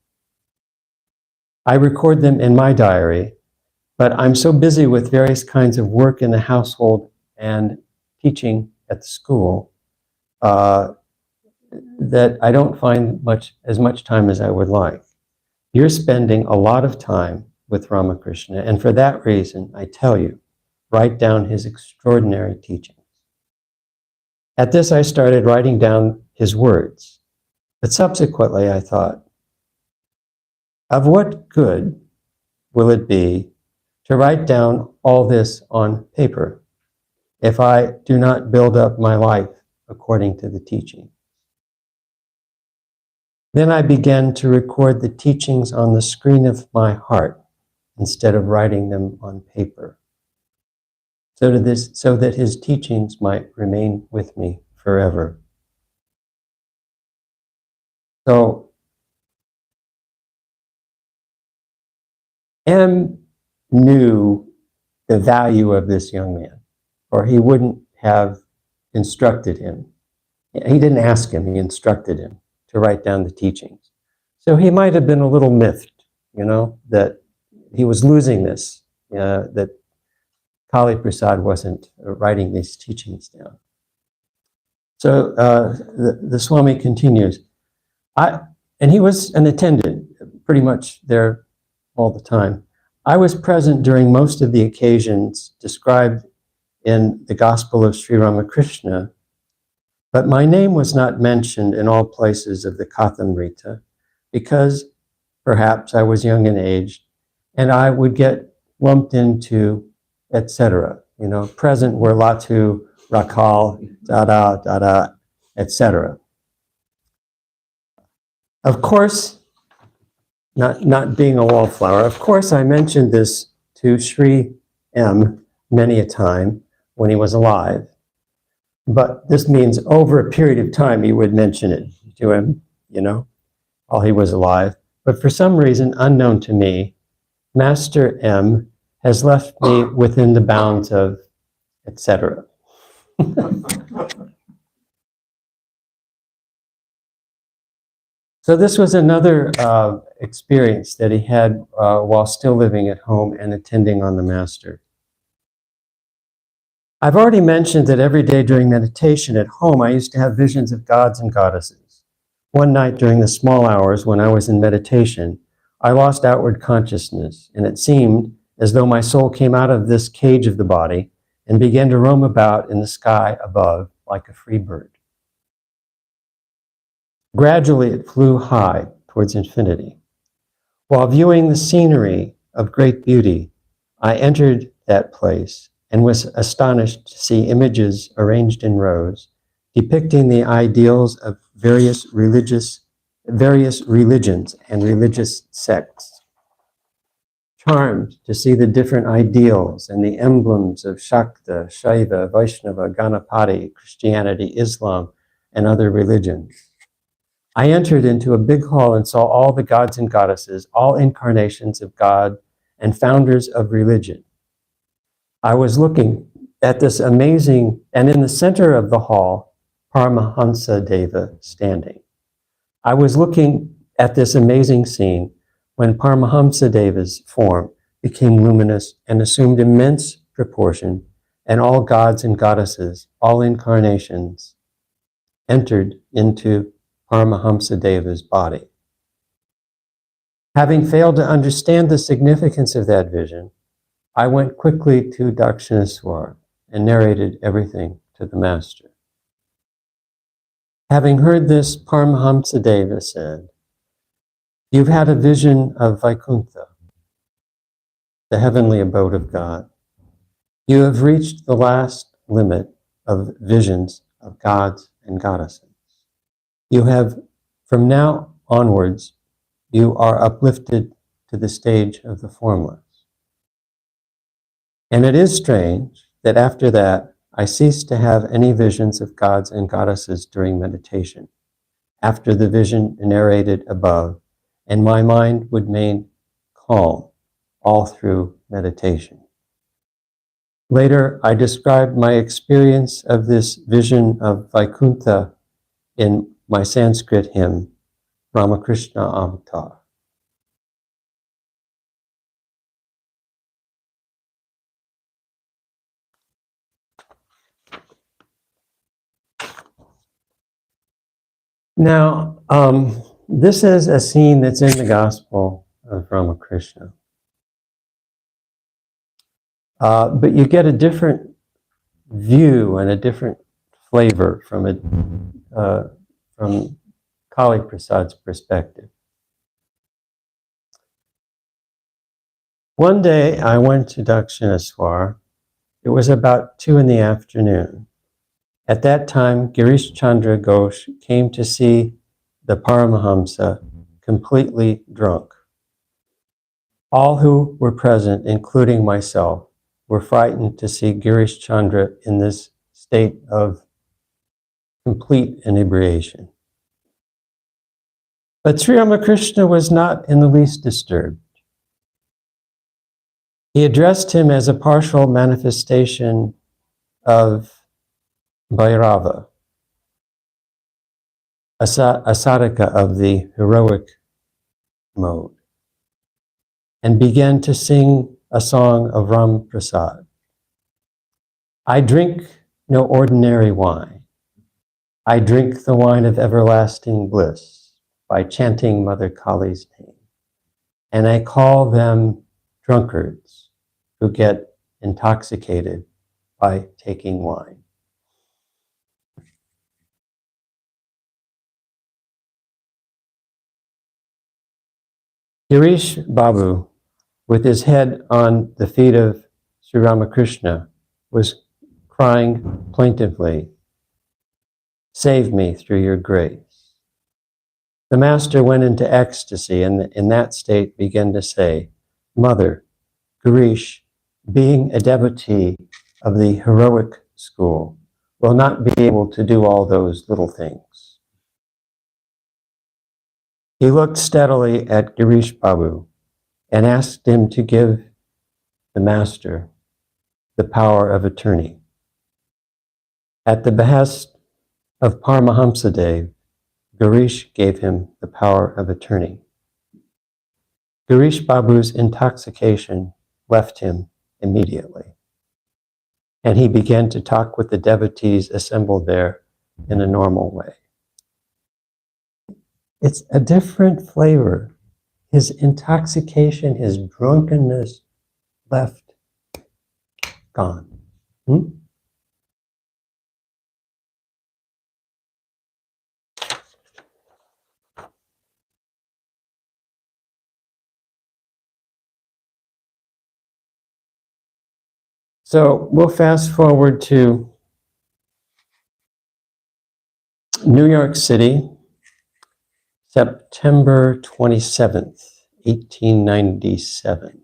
I record them in my diary, but I'm so busy with various kinds of work in the household and teaching at the school that I don't find as much time as I would like. You're spending a lot of time with Ramakrishna, and for that reason, I tell you, write down his extraordinary teachings. At this, I started writing down his words, but subsequently I thought, of what good will it be to write down all this on paper if I do not build up my life according to the teaching? Then I began to record the teachings on the screen of my heart instead of writing them on paper, so that his teachings might remain with me forever. So M knew the value of this young man, or he wouldn't have instructed him. He didn't ask him, he instructed him to write down the teachings. So he might have been a little miffed, that he was losing this, that Kali Prasad wasn't writing these teachings down. So the Swami continues, and he was an attendant, pretty much there all the time. I was present during most of the occasions described in the Gospel of Sri Ramakrishna, but my name was not mentioned in all places of the Kathamrita because perhaps I was young in age and I would get lumped into etc. Present were Latu, Rakal, Dada, etc. Of course, not being a wallflower, of course I mentioned this to Sri M many a time when he was alive. But this means over a period of time he would mention it to him, while he was alive. But for some reason unknown to me, Master M has left me within the bounds of etc. So this was another experience that he had while still living at home and attending on the Master. I've already mentioned that every day during meditation at home, I used to have visions of gods and goddesses. One night during the small hours when I was in meditation, I lost outward consciousness, and it seemed as though my soul came out of this cage of the body and began to roam about in the sky above like a free bird. Gradually, it flew high towards infinity. While viewing the scenery of great beauty, I entered that place and was astonished to see images arranged in rows depicting the ideals of various religions and religious sects. Charmed to see the different ideals and the emblems of Shakta, Shaiva, Vaishnava, Ganapati, Christianity, Islam, and other religions. I entered into a big hall and saw all the gods and goddesses, all incarnations of God and founders of religion. I was looking at this amazing, and in the center of the hall, Paramahamsa Deva standing. I was looking at this amazing scene when Paramahamsa Deva's form became luminous and assumed immense proportion, and all gods and goddesses, all incarnations, entered into Paramahamsadeva's body. Having failed to understand the significance of that vision, I went quickly to Dakshineswar and narrated everything to the master. Having heard this, Paramahamsadeva said, "You've had a vision of Vaikuntha, the heavenly abode of God. You have reached the last limit of visions of gods and goddesses. You have, from now onwards, you are uplifted to the stage of the formless. And it is strange that after that, I ceased to have any visions of gods and goddesses during meditation, after the vision narrated above, and my mind would remain calm all through meditation. Later, I described my experience of this vision of Vaikuntha in my Sanskrit hymn, Ramakrishna Avatar. Now, this is a scene that's in the Gospel of Ramakrishna. But you get a different view and a different flavor from it, from Kali Prasad's perspective. One day I went to Dakshineswar. It was about 2 p.m. At that time, Girish Chandra Ghosh came to see the Paramahamsa completely drunk. All who were present, including myself, were frightened to see Girish Chandra in this state of complete inebriation. But Sri Ramakrishna was not in the least disturbed. He addressed him as a partial manifestation of Bhairava, a sadhaka of the heroic mode, and began to sing a song of Ram Prasad. I drink no ordinary wine. I drink the wine of everlasting bliss by chanting Mother Kali's name. And I call them drunkards who get intoxicated by taking wine. Girish Babu, with his head on the feet of Sri Ramakrishna, was crying plaintively, "Save me through your grace." The master went into ecstasy and in that state began to say, "Mother, Girish, being a devotee of the heroic school, will not be able to do all those little things." He looked steadily at Girish Babu and asked him to give the master the power of attorney. At the behest of Paramahamsadev, Girish gave him the power of attorney. Girish Babu's intoxication left him immediately, and he began to talk with the devotees assembled there in a normal way. It's a different flavor. His intoxication, his drunkenness left, gone. So we'll fast forward to New York City, September 27th, 1897.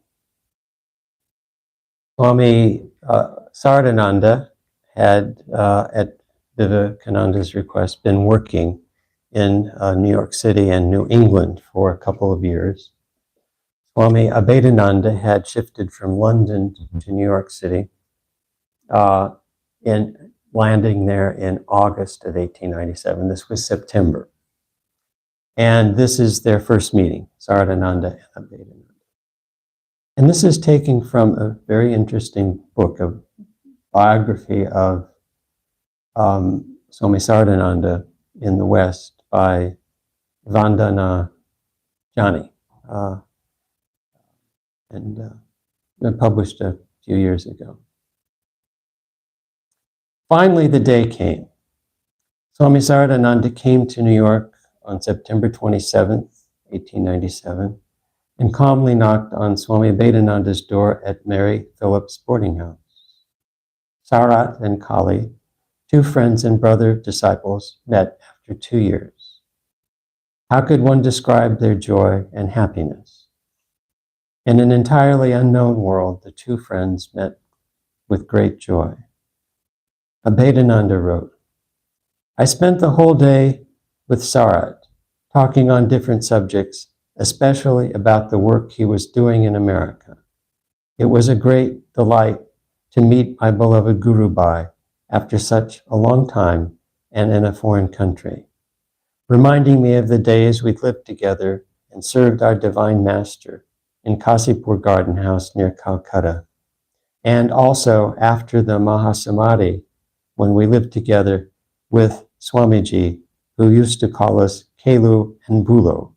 Swami Sardananda had, at Vivekananda's request, been working in New York City and New England for a couple of years. Swami Abhedananda had shifted from London to New York City, in landing there in August of 1897. This was September. And this is their first meeting, Sardananda and Abhedananda. And this is taken from a very interesting book, a biography of Swami Sardananda in the West by Vandana Jani, and published a few years ago. Finally, the day came. Swami Saradananda came to New York on September 27th, 1897, and calmly knocked on Swami Abhedananda's door at Mary Phillips' boarding house. Sarat and Kali, two friends and brother disciples, met after 2 years. How could one describe their joy and happiness? In an entirely unknown world, the two friends met with great joy. Abhedananda wrote, I spent the whole day with Sarat, talking on different subjects, especially about the work he was doing in America. It was a great delight to meet my beloved Guru Bhai after such a long time and in a foreign country, reminding me of the days we lived together and served our Divine Master in Kasipur Garden House near Calcutta, and also after the Mahasamadhi when we lived together with Swamiji, who used to call us Kelu and Bulo,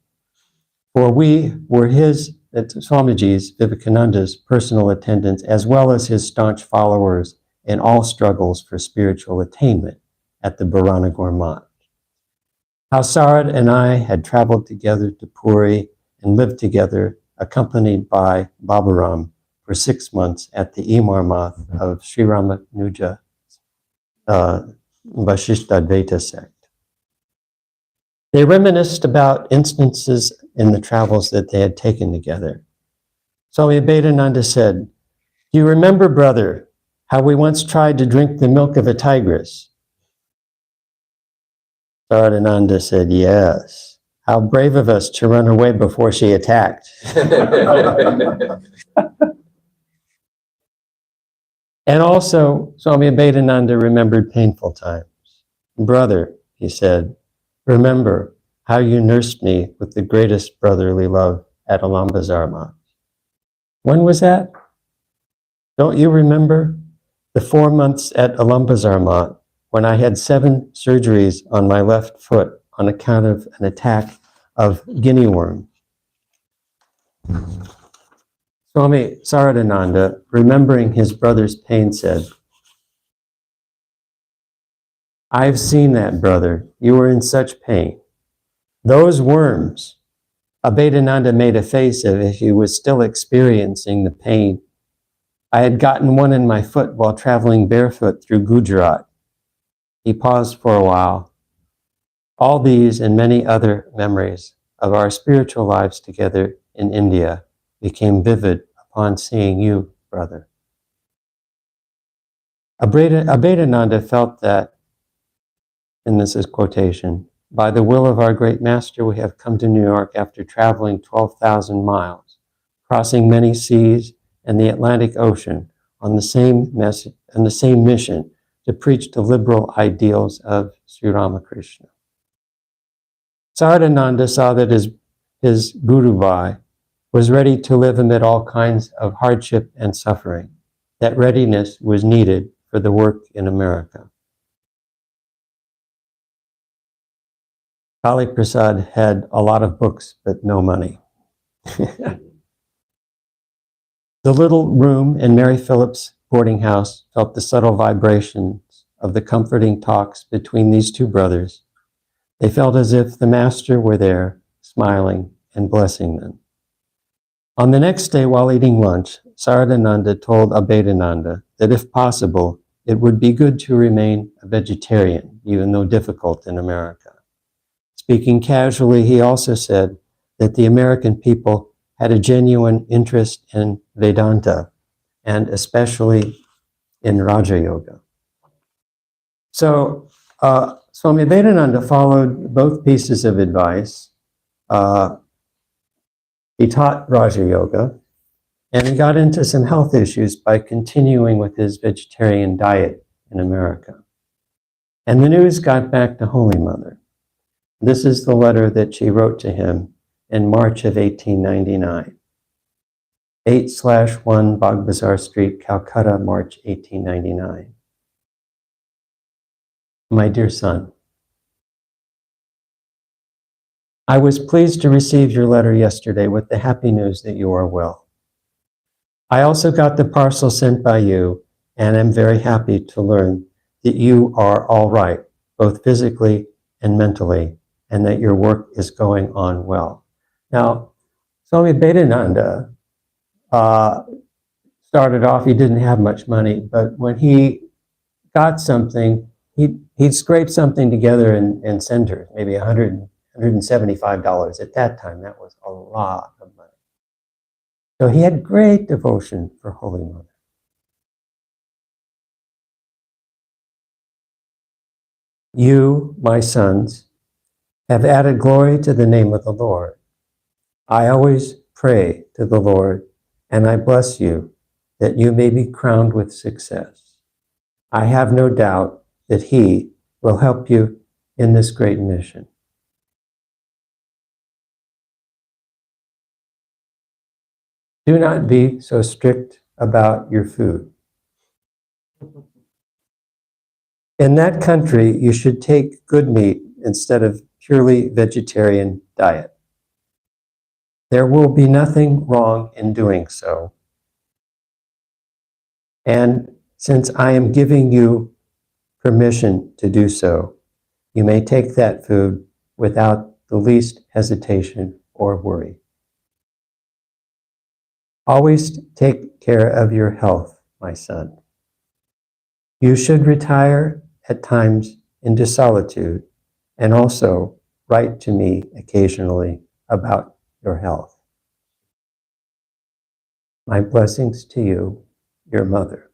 for we were Swamiji's, Vivekananda's personal attendants, as well as his staunch followers in all struggles for spiritual attainment at the Baranagar Math. How Sarat and I had traveled together to Puri and lived together, accompanied by Babaram, for 6 months at the Imar Math of Sri Ramanuja Vasishtadvaita sect. They reminisced about instances in the travels that they had taken together. Swami Abhedananda said, do you remember, brother, how we once tried to drink the milk of a tigress? Saradananda said, yes. How brave of us to run away before she attacked. And also, Swami Abhedananda remembered painful times. Brother, he said, remember how you nursed me with the greatest brotherly love at Alambazar Math. When was that? Don't you remember? The 4 months at Alambazar Math, when I had 7 surgeries on my left foot on account of an attack of guinea worm. Swami Saradananda, remembering his brother's pain, said, I've seen that, brother. You were in such pain. Those worms, Abhedananda made a face as if he was still experiencing the pain. I had gotten one in my foot while traveling barefoot through Gujarat. He paused for a while. All these and many other memories of our spiritual lives together in India became vivid upon seeing you, brother. Abhedananda felt that, and this is quotation, by the will of our great master, we have come to New York after traveling 12,000 miles, crossing many seas and the Atlantic Ocean on the same mission to preach the liberal ideals of Sri Ramakrishna. Saradananda saw that his Guru Bhai was ready to live amid all kinds of hardship and suffering. That readiness was needed for the work in America. Kali Prasad had a lot of books, but no money. The little room in Mary Phillips' boarding house felt the subtle vibrations of the comforting talks between these two brothers. They felt as if the master were there, smiling and blessing them. On the next day, while eating lunch, Saradananda told Abhedananda that if possible, it would be good to remain a vegetarian, even though difficult in America. Speaking casually, he also said that the American people had a genuine interest in Vedanta, and especially in Raja Yoga. So Swami Vedanta followed both pieces of advice. He taught Raja Yoga, and he got into some health issues by continuing with his vegetarian diet in America. And the news got back to Holy Mother. This is the letter that she wrote to him in March of 1899. 8/1 Bagbazar Street, Calcutta, March 1899. My dear son, I was pleased to receive your letter yesterday with the happy news that you are well. I also got the parcel sent by you and am very happy to learn that you are all right, both physically and mentally, and that your work is going on well. Now, Swami Abhedananda started off, he didn't have much money, but when he got something, he'd scrape something together and send her, maybe $175. At that time, that was a lot of money. So he had great devotion for Holy Mother. You, my sons, have added glory to the name of the Lord. I always pray to the Lord, and I bless you that you may be crowned with success. I have no doubt that He will help you in this great mission. Do not be so strict about your food. In that country, you should take good meat instead of purely vegetarian diet. There will be nothing wrong in doing so. And since I am giving you permission to do so, you may take that food without the least hesitation or worry. Always take care of your health, my son. You should retire at times into solitude and also write to me occasionally about your health. My blessings to you, your mother.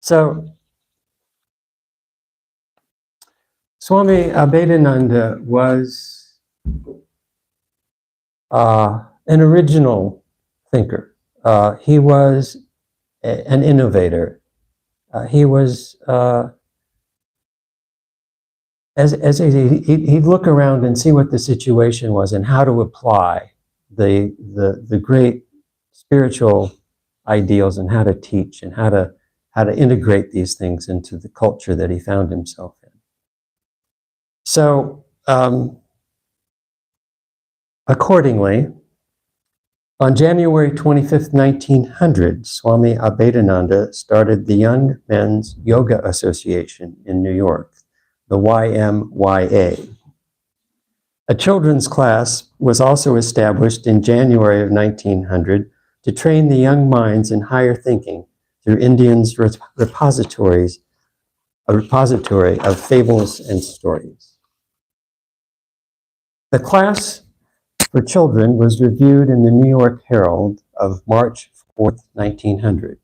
So, Swami Abhedananda was an original thinker. He was an innovator. He was, he'd look around and see what the situation was and how to apply the great spiritual ideals and how to teach and how to integrate these things into the culture that he found himself in. So, accordingly, on January 25th, 1900, Swami Abhedananda started the Young Men's Yoga Association in New York, the YMYA. A children's class was also established in January of 1900 to train the young minds in higher thinking through Indians' repository of fables and stories. The class for children was reviewed in the New York Herald of March 4th, 1900,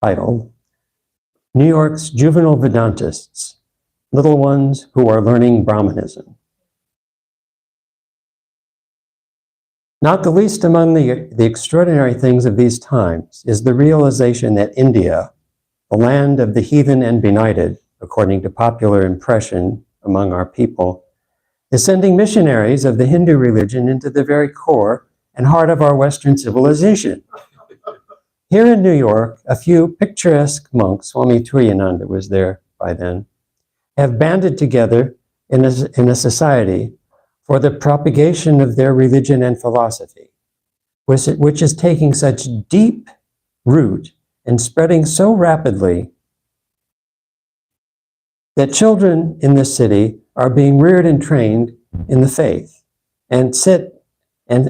titled, New York's Juvenile Vedantists, Little Ones Who Are Learning Brahmanism. Not the least among the extraordinary things of these times is the realization that India, the land of the heathen and benighted, according to popular impression among our people, is sending missionaries of the Hindu religion into the very core and heart of our Western civilization. Here in New York, a few picturesque monks, Swami Tuyananda was there by then, have banded together in a society for the propagation of their religion and philosophy, which is taking such deep root and spreading so rapidly that children in this city are being reared and trained in the faith and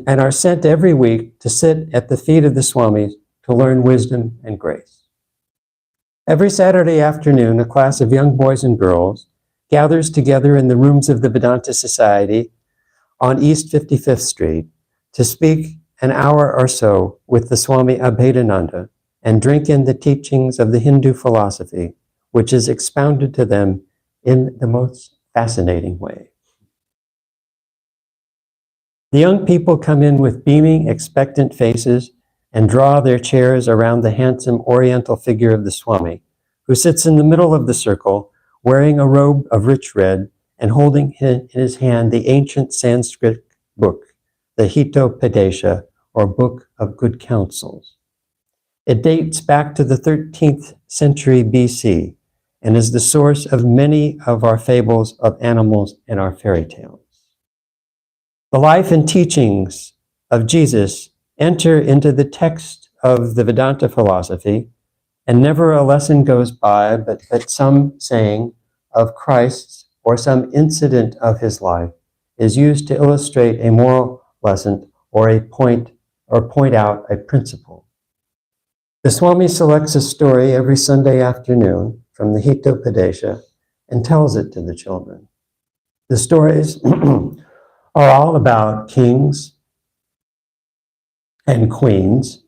are sent every week to sit at the feet of the Swamis to learn wisdom and grace. Every Saturday afternoon, a class of young boys and girls gathers together in the rooms of the Vedanta Society on East 55th Street to speak an hour or so with the Swami Abhedananda and drink in the teachings of the Hindu philosophy, which is expounded to them in the most fascinating way. The young people come in with beaming, expectant faces and draw their chairs around the handsome oriental figure of the Swami, who sits in the middle of the circle, wearing a robe of rich red and holding in his hand the ancient Sanskrit book, the Hitopadesha, or Book of Good Counsels. It dates back to the 13th century BC and is the source of many of our fables of animals and our fairy tales. The life and teachings of Jesus enter into the text of the Vedanta philosophy, and never a lesson goes by but some saying of Christ's or some incident of his life is used to illustrate a moral lesson or point out a principle. The Swami selects a story every Sunday afternoon from the Hitopadesha and tells it to the children. The stories are all about kings and queens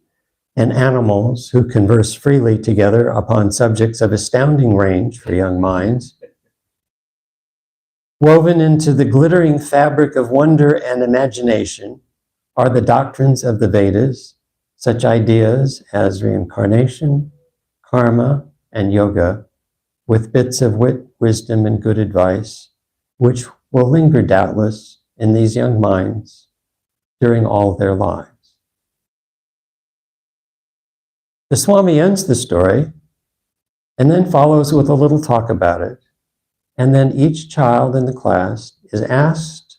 and animals who converse freely together upon subjects of astounding range for young minds. Woven into the glittering fabric of wonder and imagination are the doctrines of the Vedas, such ideas as reincarnation, karma, and yoga, with bits of wit, wisdom, and good advice, which will linger doubtless in these young minds during all their lives. The Swami ends the story and then follows with a little talk about it. And then each child in the class is asked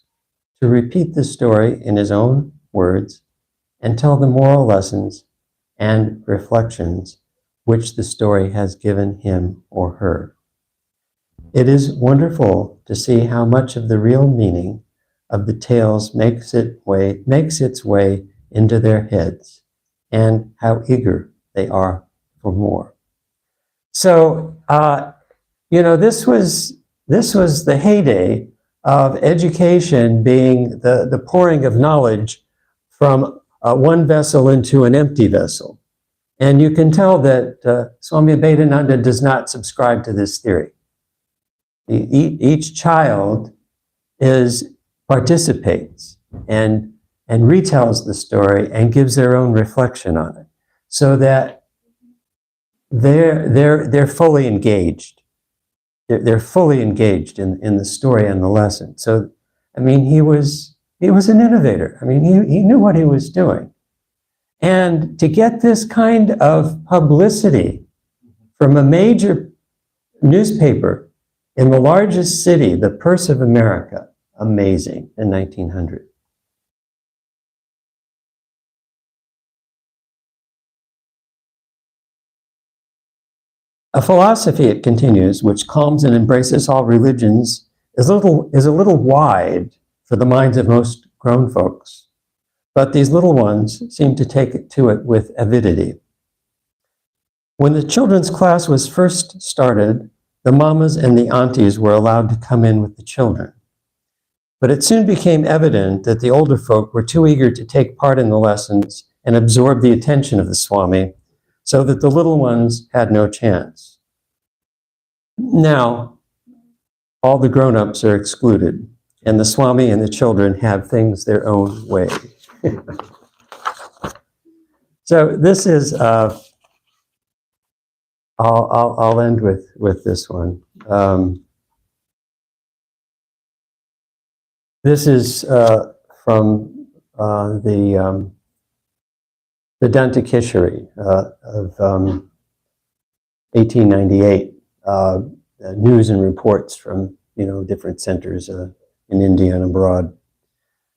to repeat the story in his own words and tell the moral lessons and reflections which the story has given him or her. It is wonderful to see how much of the real meaning of the tales makes its way into their heads, and how eager they are for more. So, this was the heyday of education being the pouring of knowledge from one vessel into an empty vessel. And you can tell that Swami Abhedananda does not subscribe to this theory. Each child participates and retells the story and gives their own reflection on it, so that they're fully engaged. They're fully engaged in the story and the lesson. So, I mean, he was an innovator. I mean, he knew what he was doing. And to get this kind of publicity from a major newspaper in the largest city, the Purse of America, amazing, in 1900. A philosophy, it continues, which calms and embraces all religions is a little wide for the minds of most grown folks, but these little ones seem to take it with avidity. When the children's class was first started, the mamas and the aunties were allowed to come in with the children. But it soon became evident that the older folk were too eager to take part in the lessons and absorb the attention of the Swami, so that the little ones had no chance. Now, all the grown-ups are excluded, and the Swami and the children have things their own way. So this is, I'll end with this one. This is from the Vedanta Kishori of 1898, news and reports from different centers in India and abroad.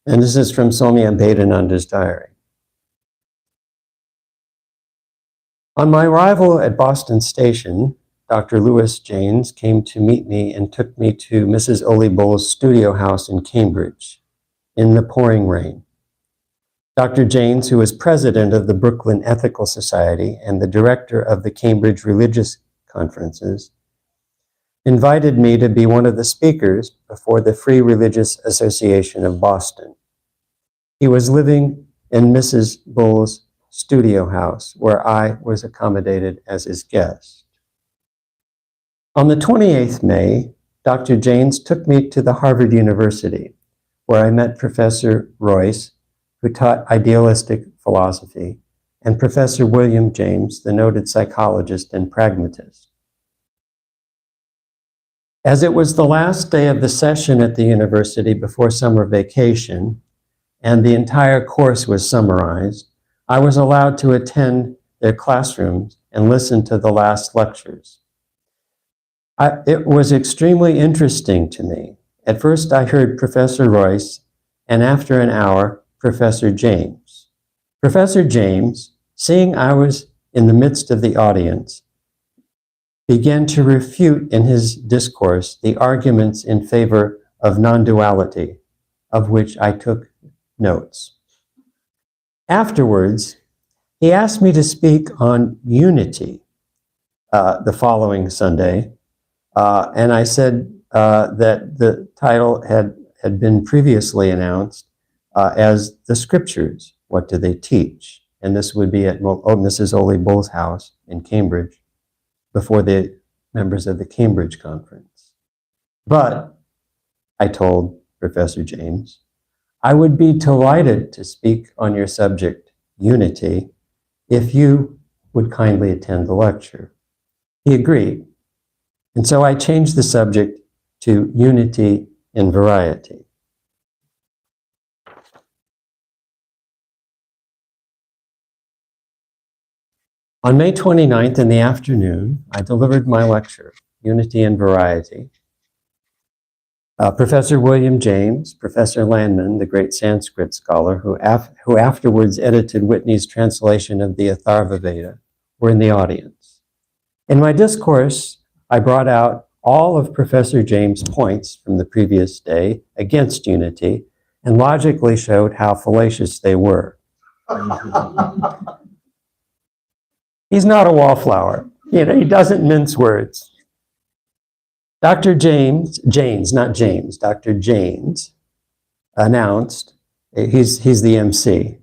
And this is from Swami Abhedananda's diary. On my arrival at Boston Station, Dr. Lewis Janes came to meet me and took me to Mrs. Oli Bull's studio house in Cambridge in the pouring rain. Dr. Janes, who is president of the Brooklyn Ethical Society and the director of the Cambridge Religious Conferences, invited me to be one of the speakers before the Free Religious Association of Boston. He was living in Mrs. Bull's studio house, where I was accommodated as his guest. On the 28th May, Dr. Janes took me to the Harvard University, where I met Professor Royce, who taught idealistic philosophy, and Professor William James, the noted psychologist and pragmatist. As it was the last day of the session at the university before summer vacation, and the entire course was summarized, I was allowed to attend their classrooms and listen to the last lectures. It was extremely interesting to me. At first, I heard Professor Royce, and after an hour, Professor James. Professor James, seeing I was in the midst of the audience, began to refute in his discourse the arguments in favor of non-duality, of which I took notes. Afterwards, he asked me to speak on unity the following Sunday, and I said that the title had been previously announced as The Scriptures, What Do They Teach? And this would be at Mrs. Ole Bull's house in Cambridge before the members of the Cambridge Conference. But, I told Professor James, I would be delighted to speak on your subject, unity, if you would kindly attend the lecture. He agreed. And so I changed the subject to unity in variety. On May 29th in the afternoon, I delivered my lecture, Unity in Variety. Professor William James, Professor Landman, the great Sanskrit scholar who afterwards edited Whitney's translation of the Atharva Veda, were in the audience. In my discourse, I brought out all of Professor James' points from the previous day against unity and logically showed how fallacious they were. He's not a wallflower. He doesn't mince words. Dr. Dr. James announced, he's the MC,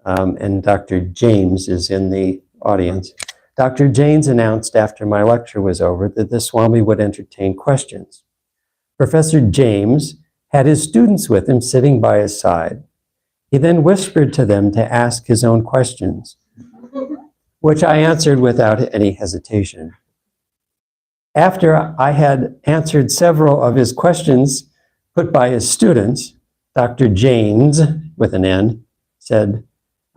and Dr. James is in the audience. Dr. James announced after my lecture was over that the Swami would entertain questions. Professor James had his students with him sitting by his side. He then whispered to them to ask his own questions, which I answered without any hesitation. After I had answered several of his questions put by his students, Dr. James, with an N, said,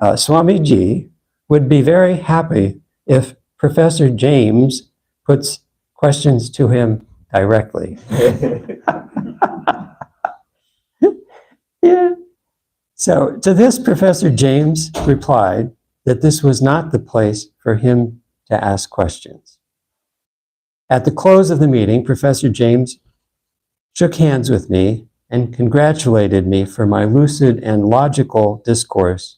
Swamiji would be very happy if Professor James puts questions to him directly. Yeah. So to this, Professor James replied that this was not the place for him to ask questions. At the close of the meeting, Professor James shook hands with me and congratulated me for my lucid and logical discourse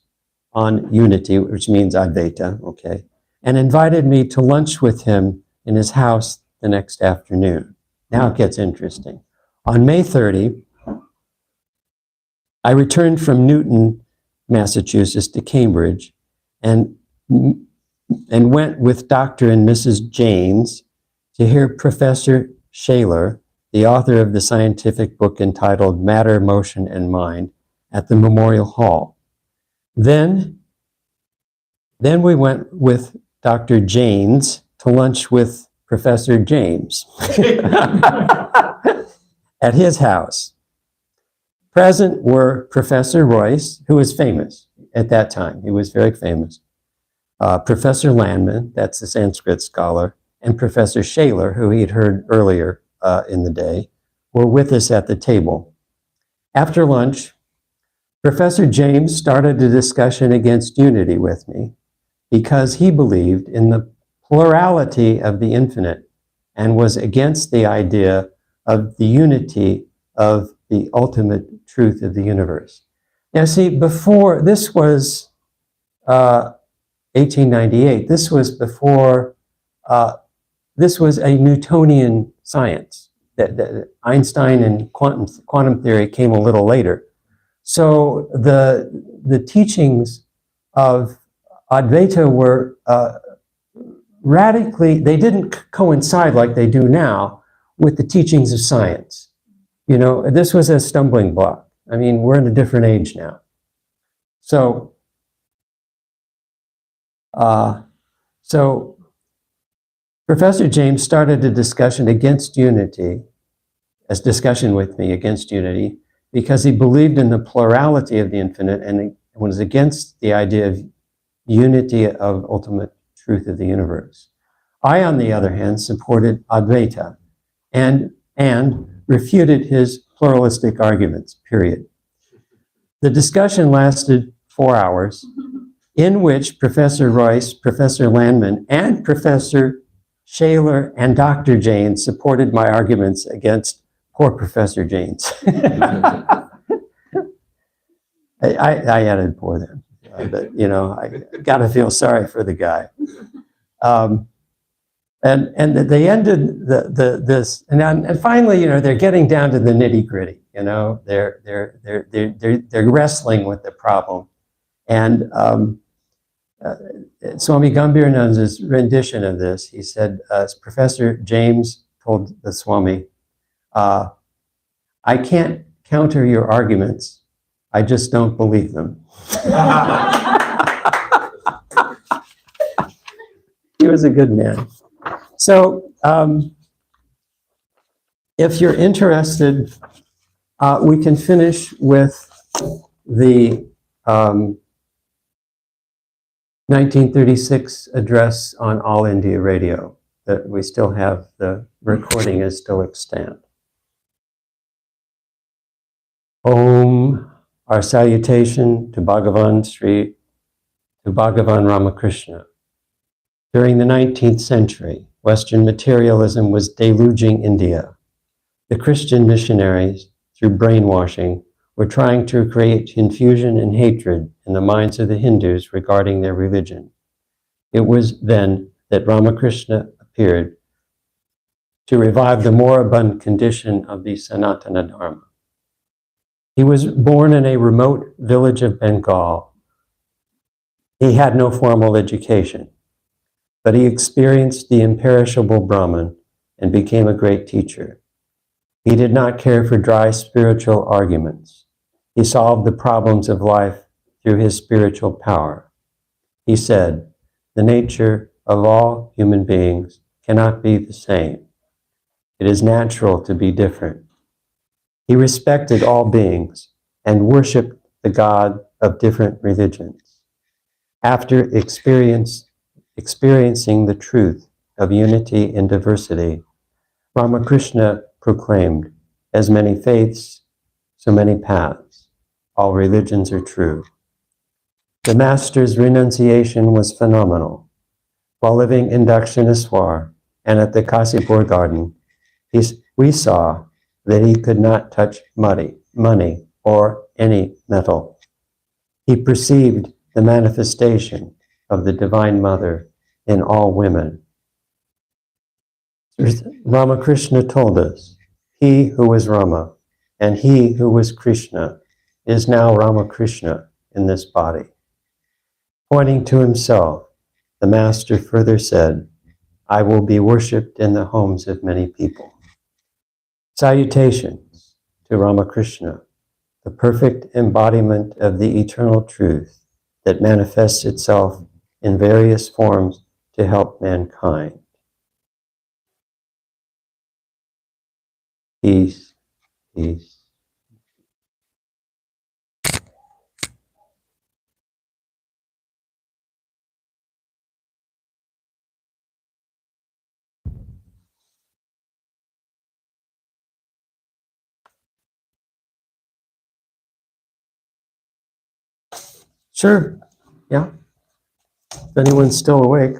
on unity, which means Advaita, okay, and invited me to lunch with him in his house the next afternoon. Now it gets interesting. On May 30, I returned from Newton, Massachusetts to Cambridge and went with Dr. and Mrs. James to hear Professor Shaler, the author of the scientific book entitled Matter, Motion, and Mind, at the Memorial Hall. Then we went with Dr. James to lunch with Professor James at his house. Present were Professor Royce, who was famous at that time. He was very famous. Professor Landman, that's the Sanskrit scholar, and Professor Shaler, who he had heard earlier in the day, were with us at the table. After lunch, Professor James started a discussion against unity with me because he believed in the plurality of the infinite and was against the idea of the unity of the ultimate truth of the universe. Now see, before, this was 1898, this was before, this was a Newtonian science. That Einstein and quantum theory came a little later. So the teachings of Advaita were radically, they didn't coincide like they do now with the teachings of science. You know, this was a stumbling block. I mean, we're in a different age now. So Professor James started a discussion against unity, a discussion with me against unity, because he believed in the plurality of the infinite and was against the idea of unity of ultimate truth of the universe. I, on the other hand, supported Advaita and refuted his pluralistic arguments, period. The discussion lasted 4 hours, in which Professor Royce, Professor Landman, and Professor Shaler and Dr. Janes supported my arguments against poor Professor Janes. I added poor then, but I got to feel sorry for the guy. And they ended this, and finally, they're getting down to the nitty gritty. They're wrestling with the problem, and Swami Gambhirananda's rendition of this, he said, Professor James told the Swami, "I can't counter your arguments. I just don't believe them." He was a good man. So, if you're interested, we can finish with the 1936 address on All India Radio that we still have. The recording is still extant. Om, our salutation to Bhagavan Ramakrishna. During the 19th century, Western materialism was deluging India. The Christian missionaries, through brainwashing, were trying to create confusion and hatred in the minds of the Hindus regarding their religion. It was then that Ramakrishna appeared to revive the moribund condition of the Sanatana Dharma. He was born in a remote village of Bengal. He had no formal education, but he experienced the imperishable Brahman and became a great teacher. He did not care for dry spiritual arguments. He solved the problems of life through his spiritual power. He said, "The nature of all human beings cannot be the same. It is natural to be different." He respected all beings and worshiped the God of different religions. After experiencing the truth of unity in diversity, Ramakrishna proclaimed, "As many faiths, so many paths. All religions are true." The Master's renunciation was phenomenal. While living in Dakshineswar and at the Kasipur garden, we saw that he could not touch money, or any metal. He perceived the manifestation of the Divine Mother in all women. Ramakrishna told us, "He who was Rama and he who was Krishna is now Ramakrishna in this body." Pointing to himself, the Master further said, "I will be worshipped in the homes of many people." Salutations to Ramakrishna, the perfect embodiment of the eternal truth that manifests itself in various forms to help mankind. Peace, peace. Sure, yeah. If anyone's still awake.